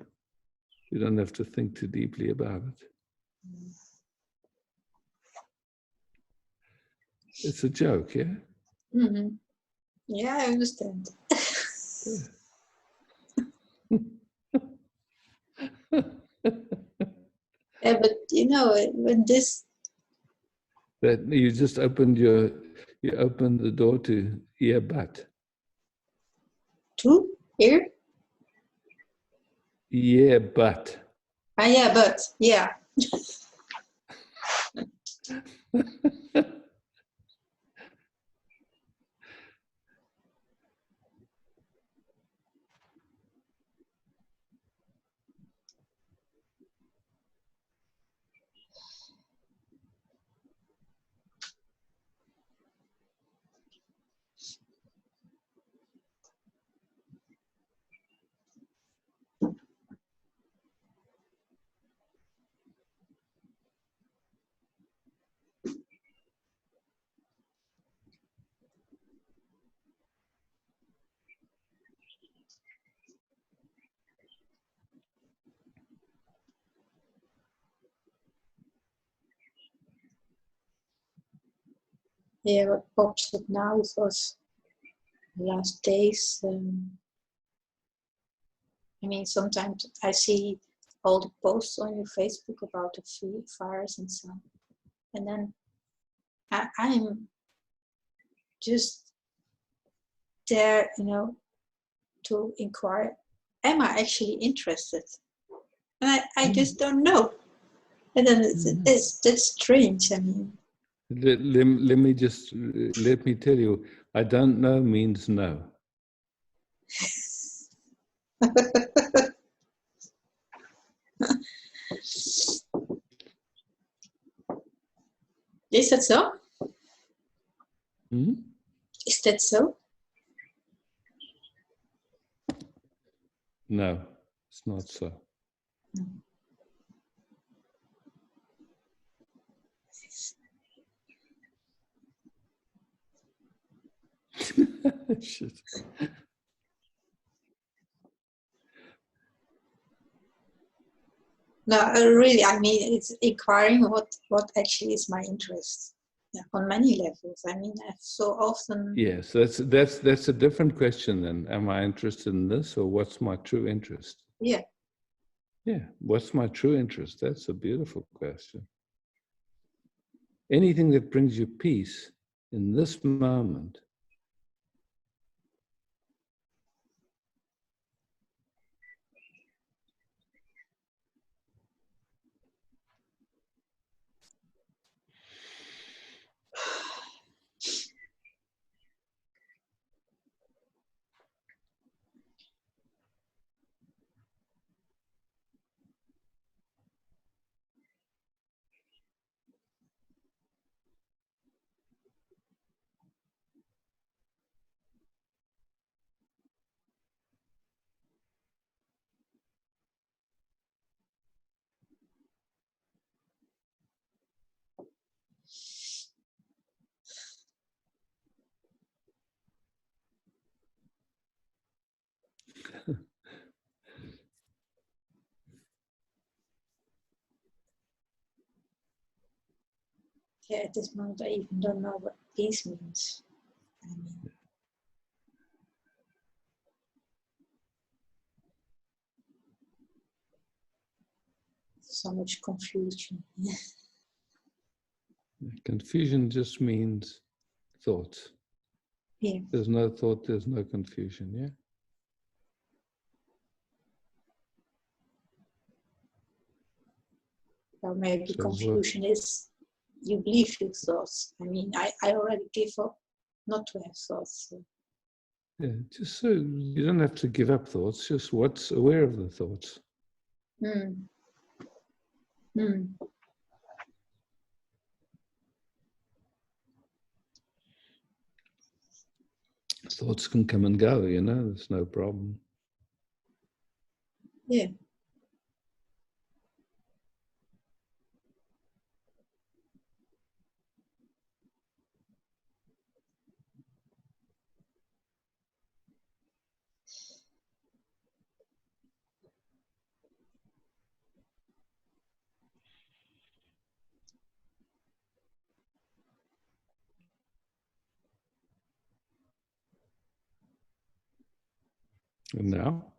You don't have to think too deeply about it. It's a joke, yeah? Mm-hmm. Yeah, I understand. Yeah, but when this. That you just opened the door to but. Two here? Yeah, but. Ah, yeah, but yeah. Yeah, what pops up now is was the last days. I mean, sometimes I see all the posts on your Facebook about the fires and so on. And then I'm just there, you know, to inquire, am I actually interested? And I just don't know. And then that's strange. I mean, let me just, let me tell you, I don't know means no. is that so? Hmm? Is that so? No, it's not so. Shit. No, really, I mean, it's inquiring what actually is my interest. Yeah, on many levels. I mean, I've so often. Yes, that's a different question then. Am I interested in this, or what's my true interest? Yeah. Yeah, what's my true interest? That's a beautiful question. Anything that brings you peace in this moment. Yeah, at this moment, I even don't know what peace means. I mean, so much confusion. Confusion just means thoughts. Yeah. There's no thought, there's no confusion, yeah? Or maybe So confusion is you believe your thoughts. I mean, I already give up not to have thoughts. So. yeah, just so you don't have to give up thoughts, just what's aware of the thoughts. Mm. Mm. Thoughts can come and go, you know, there's no problem. Yeah. And now?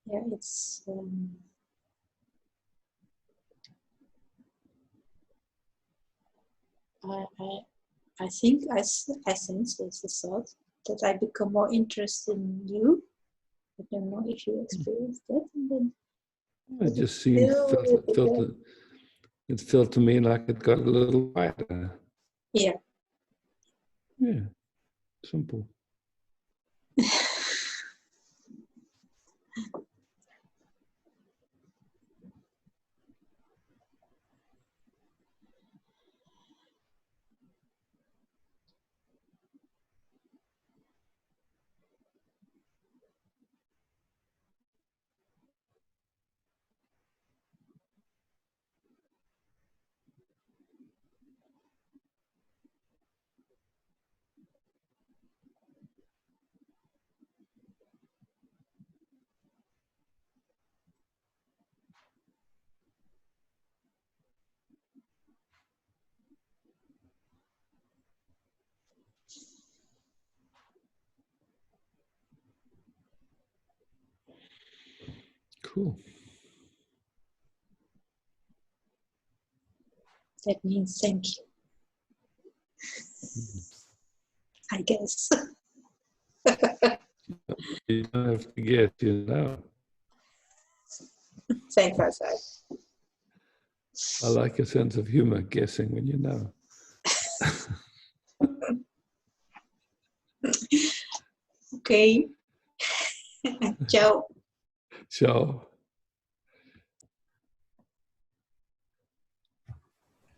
Yeah, it's I I think I sense it's the thought that I become more interested in you. I don't know if you experience that, and then It just seemed it felt to me like it got a little wider. yeah. Yeah, simple. Cool. That means thank you, I guess. You don't have to guess, you know. Thank God. I like a sense of humor, guessing when you know. Okay. Ciao. So,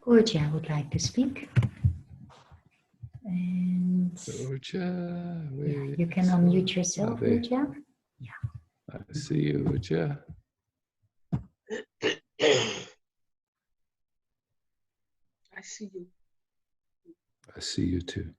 Georgia would like to speak. And Georgia, yeah, you can unmute yourself, Georgia. I see you, Georgia. I see you. I see you too.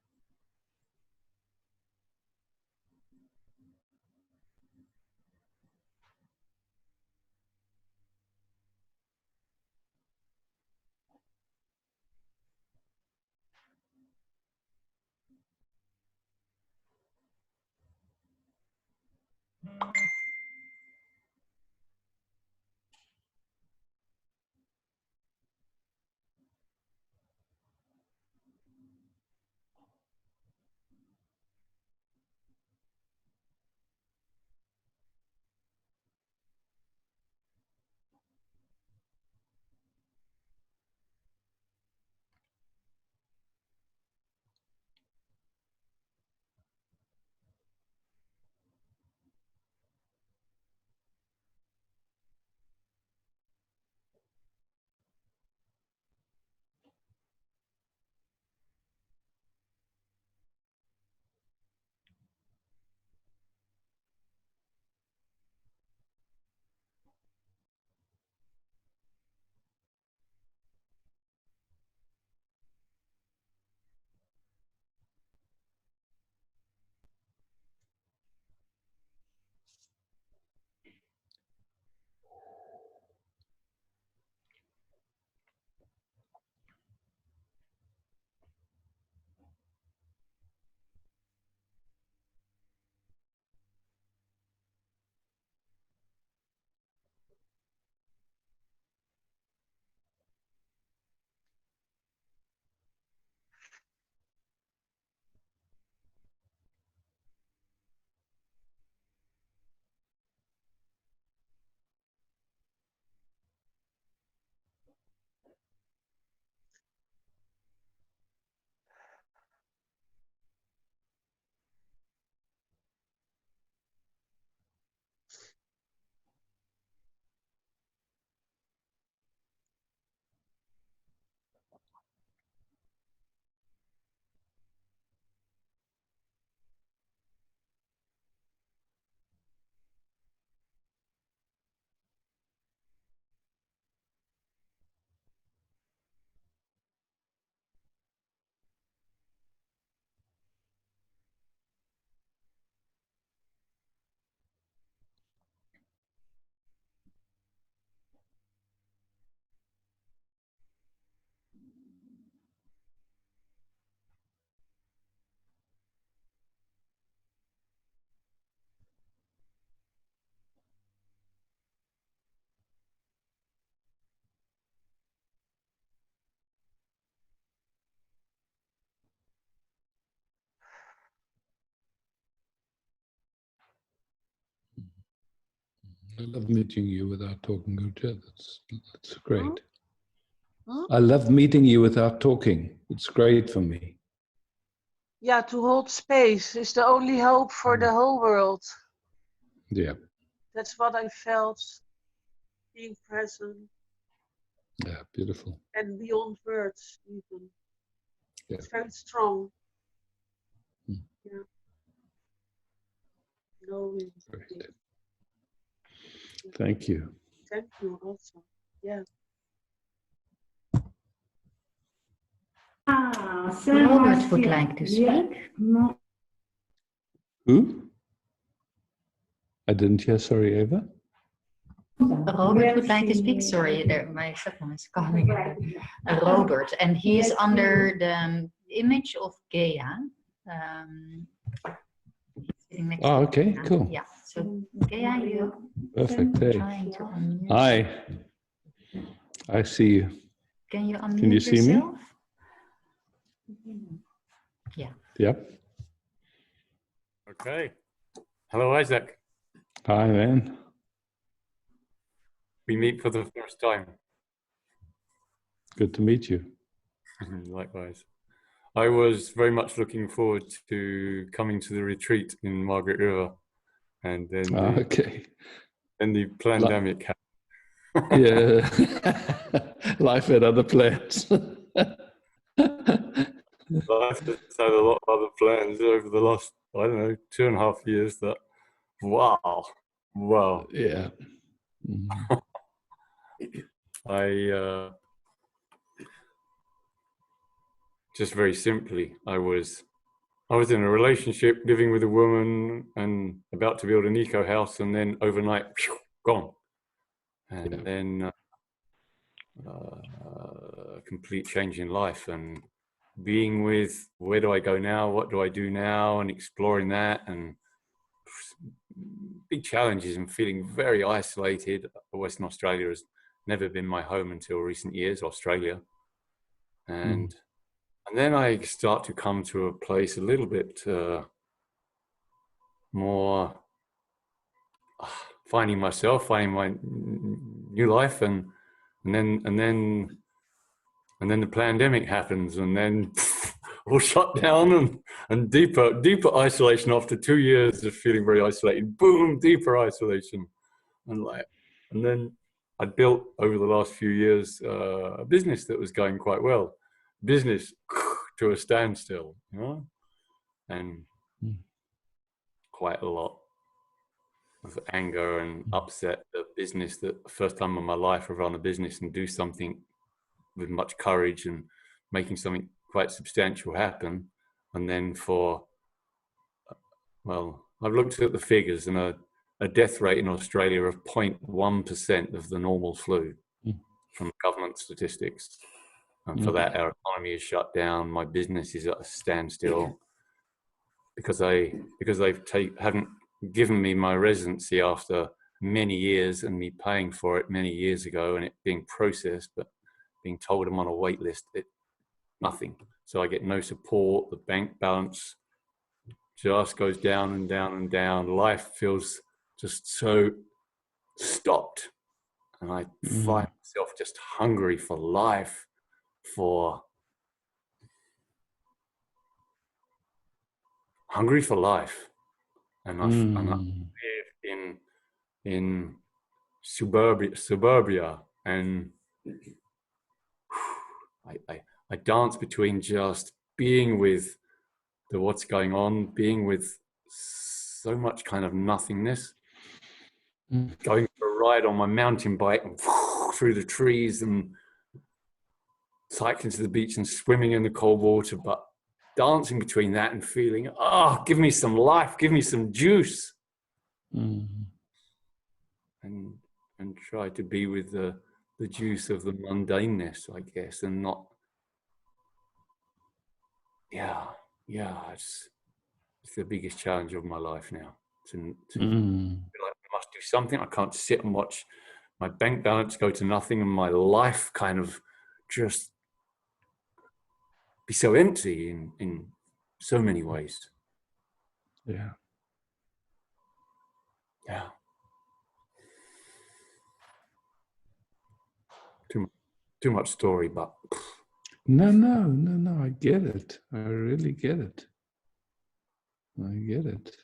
I love meeting you without talking to each other. That's great. Hmm? I love meeting you without talking. It's great for me. Yeah, to hold space is the only hope for the whole world. Yeah. That's what I felt, being present Yeah. Beautiful. and beyond words even. Yeah. It's very strong. Mm. Yeah. Knowing. Great. Thank you. Thank you also. Yeah. Robert would like to speak. Who? I didn't hear. Sorry, Eva. Robert would like to speak. Sorry, there, my stepmom is calling. Robert, and he is under the image of Gaia. Sitting next to Okay, Gaia. cool. Yeah. So Gaia, you Perfect. Hey. trying to unmute. Hi. I see you. Can you unmute Can you see me? yourself? Yeah. Yep. Okay. Hello, Isaac. Hi, man. We meet for the first time. Good to meet you. Likewise. I was very much looking forward to coming to the retreat in Margaret River, and then Okay. the pandemic happened. Yeah. Life had other plans. Life has had a lot of other plans over the last, I don't know, 2.5 years. That wow. Yeah. Mhm. I just very simply, I was in a relationship, living with a woman, and about to build an eco house, and then overnight, gone. And Yeah. then a complete change in life, and being with, where do I go now? What do I do now? And exploring that, and big challenges, and feeling very isolated. Western Australia has never been my home until recent years, Australia. And then I start to come to a place a little bit more finding myself, finding my new life, and then the pandemic happens, and then all shut down, and deeper isolation after 2 years of feeling very isolated. Boom, deeper isolation, and then I built over the last few years a business that was going quite well. Business to a standstill, you know, and quite a lot of anger and upset. The business, that the first time in my life I run a business and do something with much courage and making something quite substantial happen, and then I've looked at the figures, and a death rate in Australia of 0.1% of the normal flu from government statistics. And for that, our economy is shut down. My business is at a standstill because they haven't given me my residency after many years, and me paying for it many years ago, and it being processed, but being told I'm on a wait list, nothing. So I get no support. The bank balance just goes down and down and down. Life feels just so stopped. And I find myself just hungry for life, And I live in suburbia, and I dance between just being with what's going on, being with so much kind of nothingness, going for a ride on my mountain bike and through the trees, and cycling to the beach and swimming in the cold water, but dancing between that and feeling, give me some life, give me some juice, and try to be with the juice of the mundaneness, I guess, and not, it's the biggest challenge of my life now. To feel like I must do something. I can't sit and watch my bank balance go to nothing, and my life kind of just be so empty in so many ways. Yeah. too much story, but No. I get it. I really get it. I get it.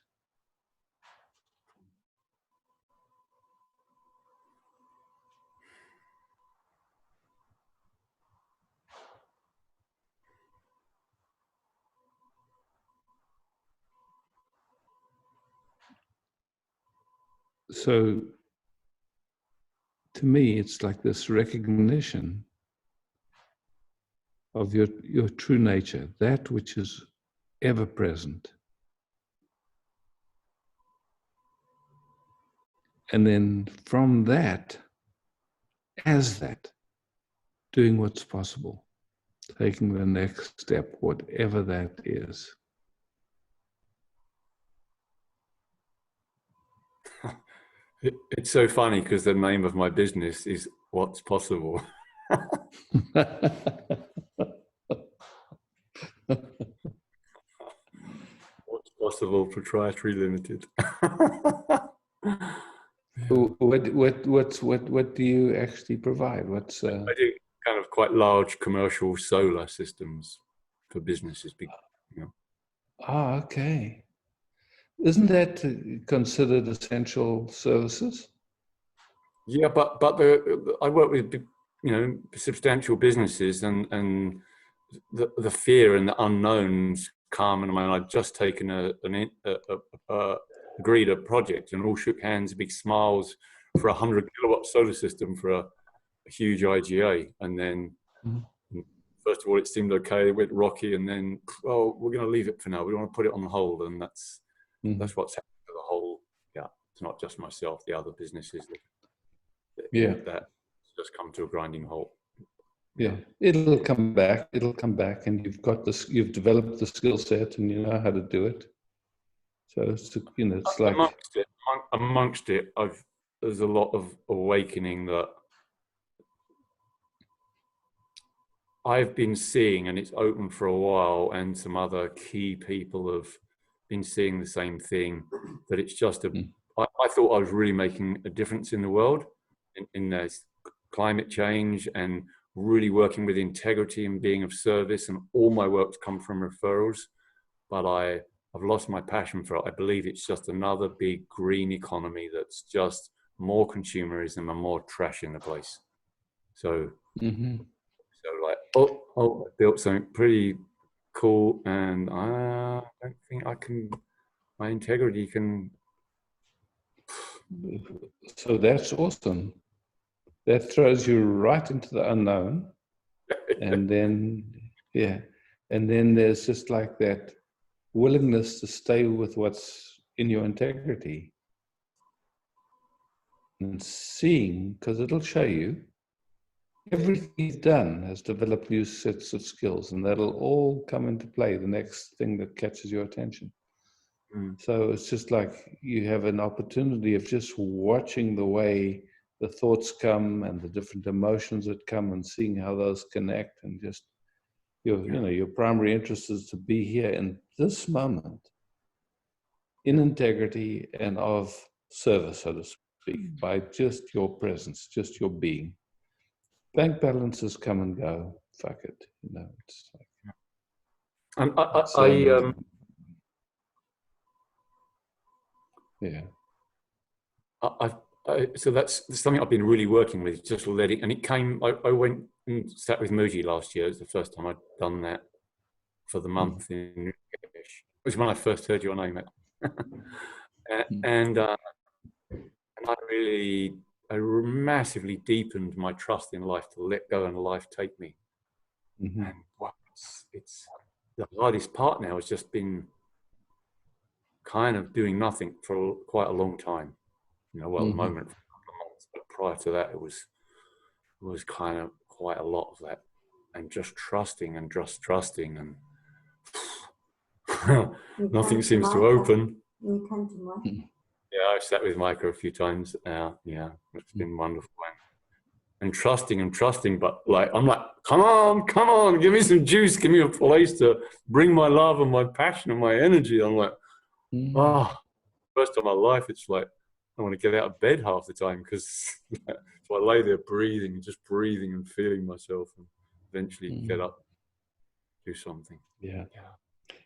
So, to me, it's like this recognition of your true nature, that which is ever present. And then from that, as that, doing what's possible, taking the next step, whatever that is. it's so funny because the name of my business is What's Possible. What's Possible Proprietary Limited. What do you actually provide? What's I do kind of quite large commercial solar systems for businesses. Big, you know. Ah, okay. Isn't that considered essential services? Yeah, but I work with, you know, substantial businesses, and the fear and the unknowns come. And I mean, I've just taken agreed a project, and all shook hands, big smiles for 100 kilowatt solar system for a huge IGA. And then first of all, it seemed okay, it went rocky, and then, well, we're going to leave it for now. We want to put it on hold, and that's what's happened to the whole. Yeah, it's not just myself; the other businesses that just come to a grinding halt. Yeah, it'll come back. It'll come back, and you've got this. You've developed the skill set, and you know how to do it. So it's, you know, it's like amongst it, there's a lot of awakening that I've been seeing, and it's open for a while, and some other key people have been seeing the same thing, that it's just I thought I was really making a difference in the world, in this climate change, and really working with integrity and being of service, and all my work's come from referrals, but I've lost my passion for it. I believe it's just another big green economy that's just more consumerism and more trash in the place. So, so like, I built something pretty cool, and I don't think my integrity can. So that's awesome. That throws you right into the unknown. And then, and then there's just like that willingness to stay with what's in your integrity and seeing, because it'll show you everything you've done has developed new sets of skills, and that'll all come into play, the next thing that catches your attention. So it's just like you have an opportunity of just watching the way the thoughts come and the different emotions that come, and seeing how those connect, and just you know, your primary interest is to be here in this moment in integrity and of service, so to speak, by just your presence, just your being. Bank balances come and go. Fuck it, you know. It's like, so that's something I've been really working with, just letting, and it came, I went and sat with Moji last year. It was the first time I'd done that for the month in English. It was when I first heard your name. And I massively deepened my trust in life to let go and life take me. And it's the hardest part now has just been kind of doing nothing for quite a long time. You know, well, at the moment, for a couple of months, but prior to that, it was kind of quite a lot of that, and just trusting, and nothing seems to open. You come to Micah. Yeah, I've sat with Micah a few times. Yeah, it's been wonderful. And trusting, but like, I'm like, come on, give me some juice, give me a place to bring my love and my passion and my energy. I'm like, first time in my life, it's like, I want to get out of bed half the time, because it's I lay there breathing, just breathing and feeling myself, and eventually get up, do something. Yeah.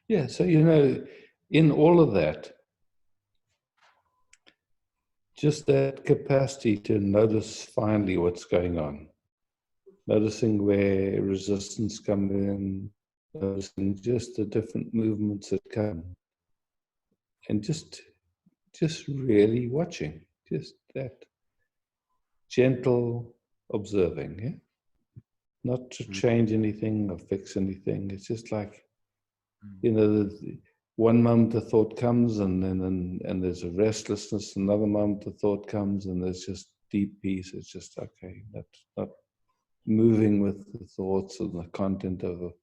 Yeah. So, in all of that, just that capacity to notice finally what's going on, noticing where resistance comes in, noticing just the different movements that come, and just really watching, just that gentle observing, yeah? Not to change anything or fix anything. It's just like, one moment a thought comes, and then there's a restlessness. Another moment a thought comes, and there's just deep peace. It's just okay. Not moving with the thoughts and the content of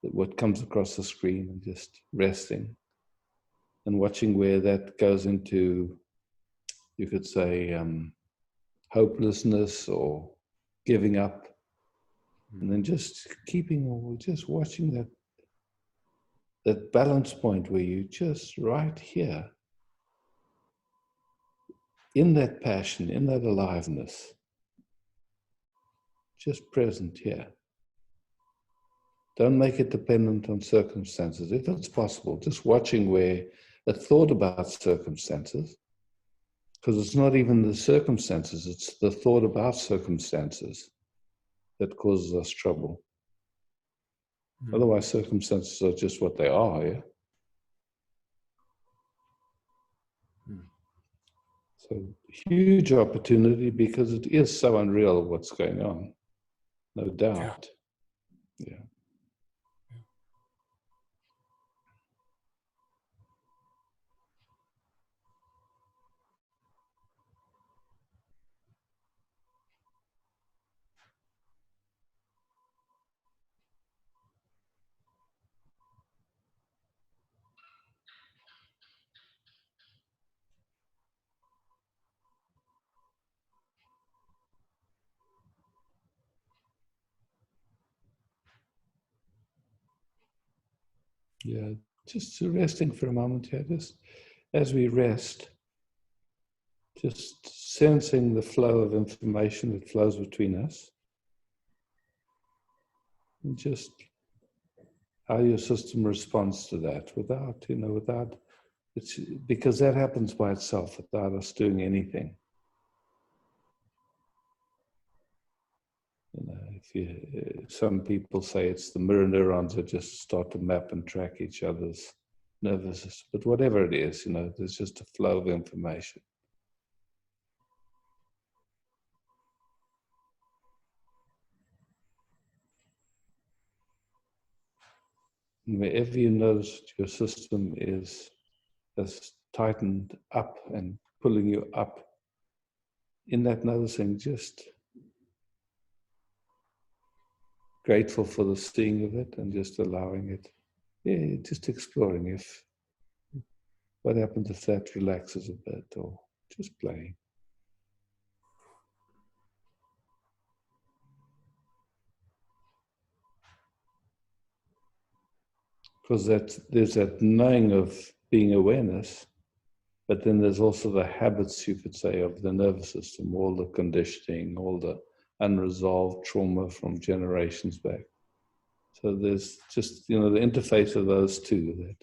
what comes across the screen, and just resting and watching where that goes into, you could say, hopelessness or giving up, and then just watching that balance point where you just right here, in that passion, in that aliveness, just present here. Don't make it dependent on circumstances. If it's possible, just watching where a thought about circumstances, because it's not even the circumstances, it's the thought about circumstances that causes us trouble. Otherwise, circumstances are just what they are, yeah? So, huge opportunity, because it is so unreal what's going on. No doubt. Yeah. Yeah, just resting for a moment here. Just as we rest, just sensing the flow of information that flows between us, and just how your system responds to that without it's because that happens by itself without us doing anything. Some people say it's the mirror neurons that just start to map and track each other's nervous system. But whatever it is, there's just a flow of information. And wherever you notice your system has tightened up and pulling you up, in that noticing, just grateful for the seeing of it and just allowing it. Yeah, just exploring what happens if that relaxes a bit, or just playing. Because there's that knowing of being awareness, but then there's also the habits, you could say, of the nervous system, all the conditioning, all the unresolved trauma from generations back. So there's just, the interface of those two,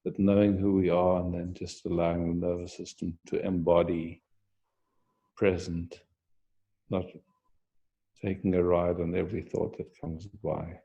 that knowing who we are, and then just allowing the nervous system to embody present, not taking a ride on every thought that comes by.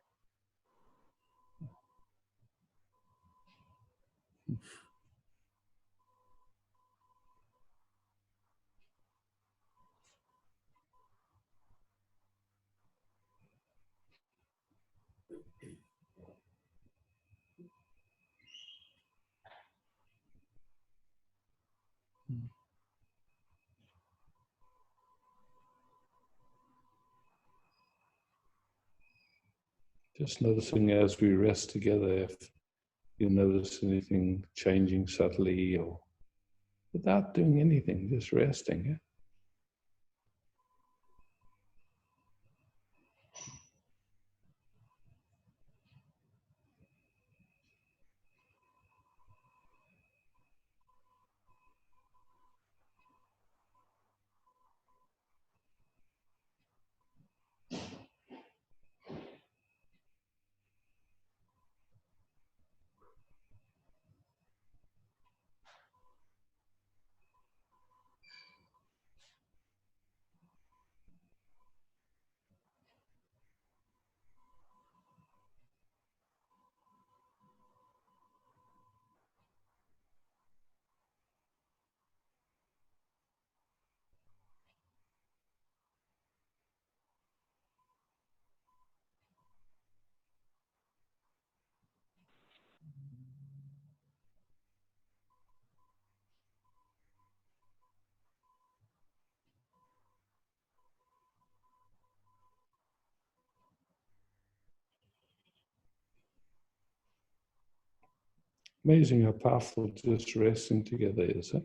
Just noticing as we rest together, if you notice anything changing subtly, or without doing anything, just resting. Yeah? Amazing how powerful just resting together is. Huh?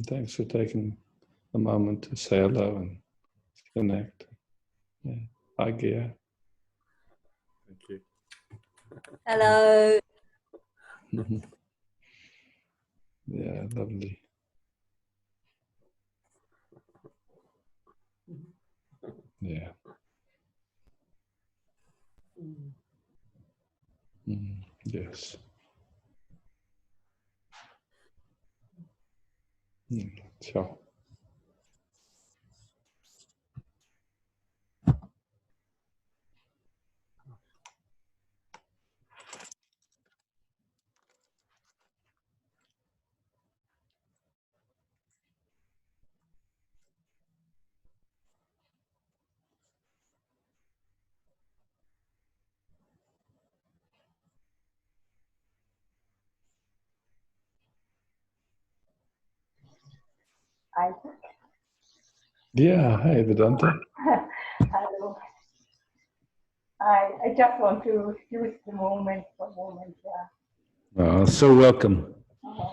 Thanks for taking a moment to say hello and connect. Yeah. Hi, Gia. Thank you. Hello. Yeah, lovely. Yeah. Yes. Ciao. Isaac. Yeah, hi, Vedanta. Hello. I just want to use the moment for a moment. Oh, so welcome. Uh,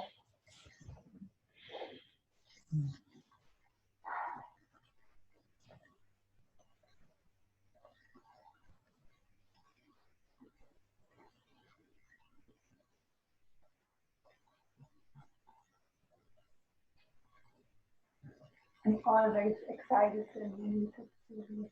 I'm always excited when we meet to see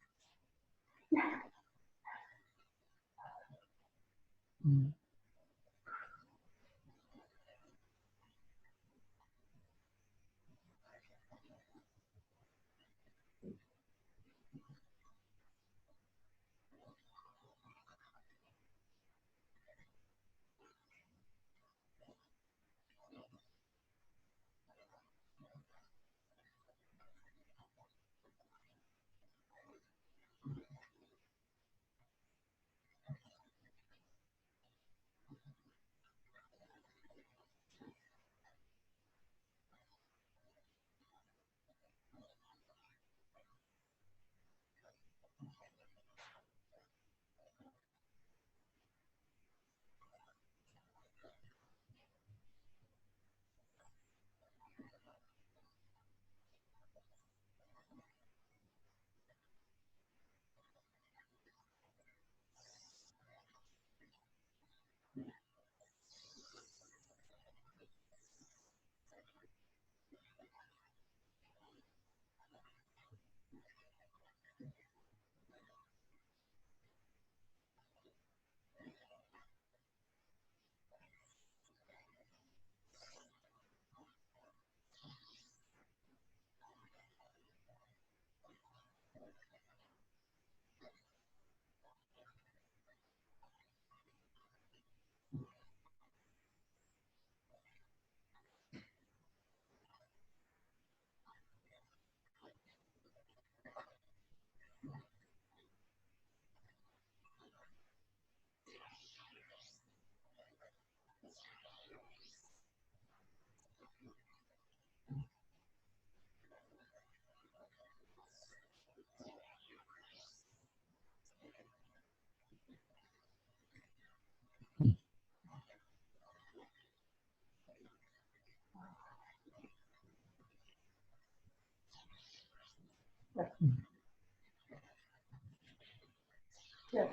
just,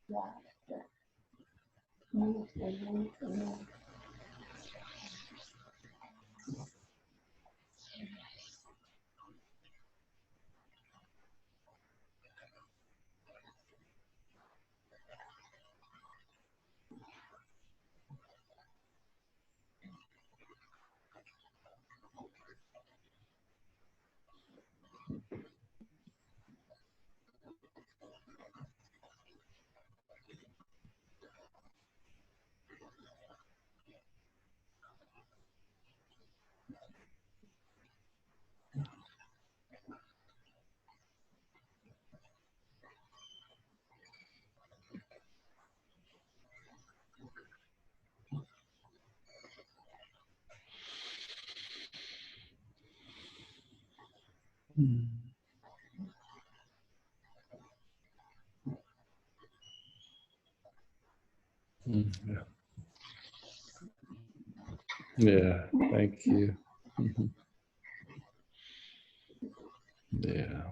yeah, just move and move and move. Yeah, thank you. Yeah.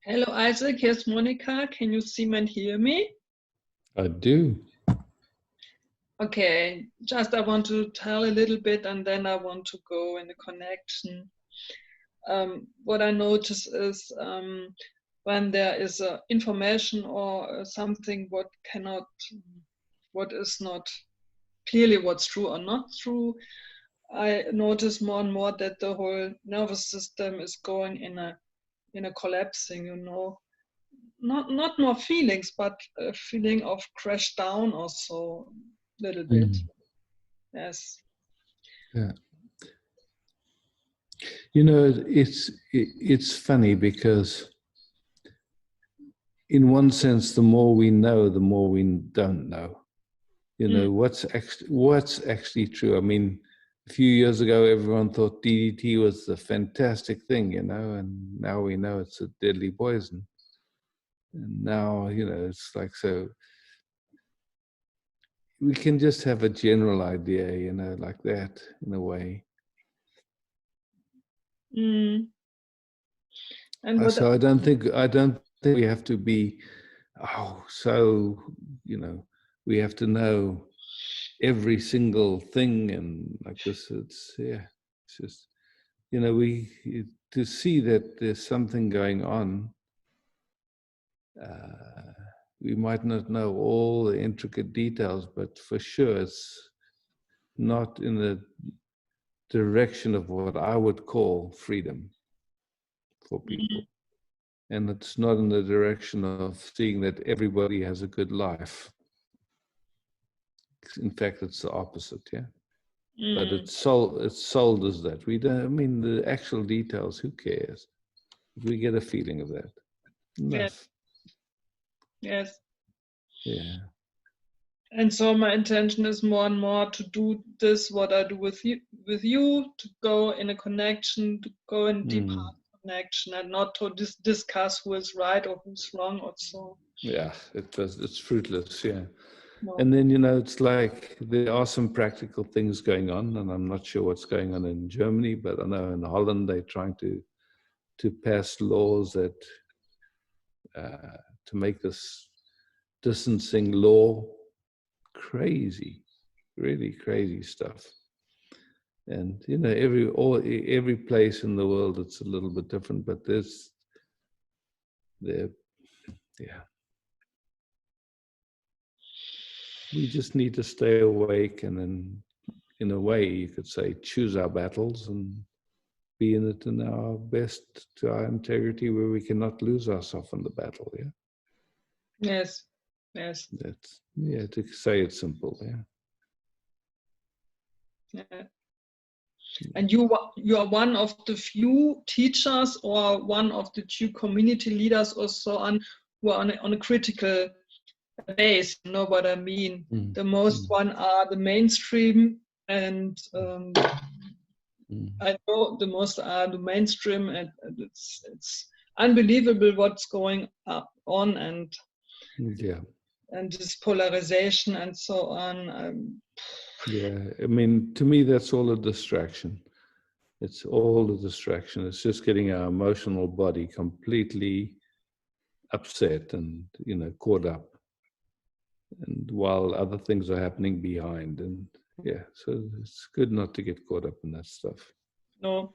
Hello, Isaac. Here's Monica. Can you see me and hear me? I do. Okay, just I want to tell a little bit and then I want to go in the connection. What I notice is when there is information or something what is not clearly what's true or not true, I notice more and more that the whole nervous system is going in a collapsing, you know. Not more feelings, but a feeling of crash down also a little bit. Yes. Yeah. You know, it's funny because in one sense, the more we know, the more we don't know. You know, what's actually true. I mean, a few years ago, everyone thought DDT was a fantastic thing, you know, and now we know it's a deadly poison. And now, you know, it's like, so we can just have a general idea, you know, like that in a way. And So I don't think we have to be, so, you know, we have to know every single thing and like this. It's just, you know, to see that there's something going on. We might not know all the intricate details, but for sure it's not in the direction of what I would call freedom for people. And it's not in the direction of seeing that everybody has a good life. In fact, it's the opposite, yeah. But it's sold as that. We don't, I mean, the actual details, who cares? We get a feeling of that. Enough. Yes. Yeah. And so my intention is more and more to do this, what I do with you, to go in a connection, to go in deep heart connection, and not to discuss who is right or who's wrong or so. Yeah, it's fruitless, yeah. No. And then, you know, it's like there are some practical things going on, and I'm not sure what's going on in Germany, but I know in Holland they're trying to pass laws that to make this distancing law crazy, really crazy stuff. And you know, every place in the world it's a little bit different, but yeah. We just need to stay awake, and then, in a way, you could say, choose our battles and be in it in our best, to our integrity, where we cannot lose ourselves in the battle. Yeah. Yes. Yes. That's, yeah. To say it simple. Yeah. Yeah. And you are one of the few teachers or one of the few community leaders or so on who are on a critical base. You know what I mean? The most one are the mainstream, and I know the most are the mainstream, and it's unbelievable what's going on, and yeah, and this polarization and so on. Yeah, I mean, to me, that's all a distraction. It's all a distraction. It's just getting our emotional body completely upset and, you know, caught up, and while other things are happening behind. And yeah, so it's good not to get caught up in that stuff. No,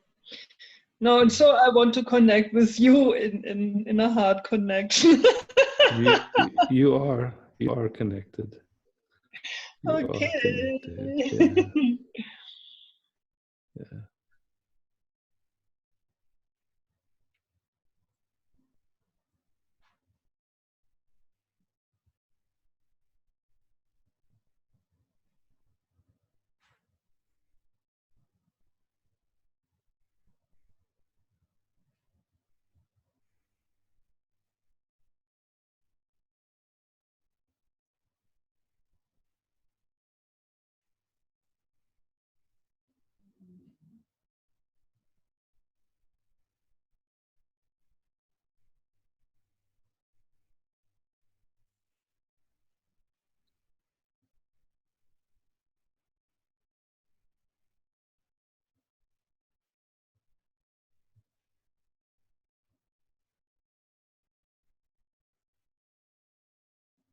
and so I want to connect with you in a heart connection. you are connected. You okay. are connected. Yeah.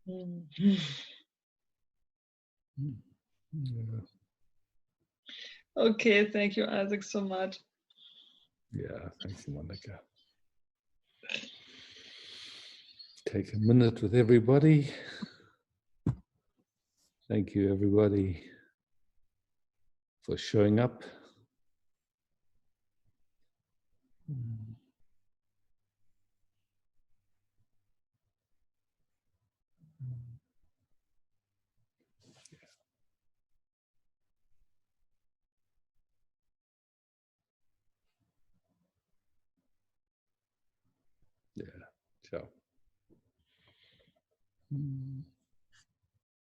Mhm. Yeah. Okay, thank you, Isaac, so much. Yeah, thank you, Monica. Take a minute with everybody. Thank you, everybody, for showing up. Yeah, ciao.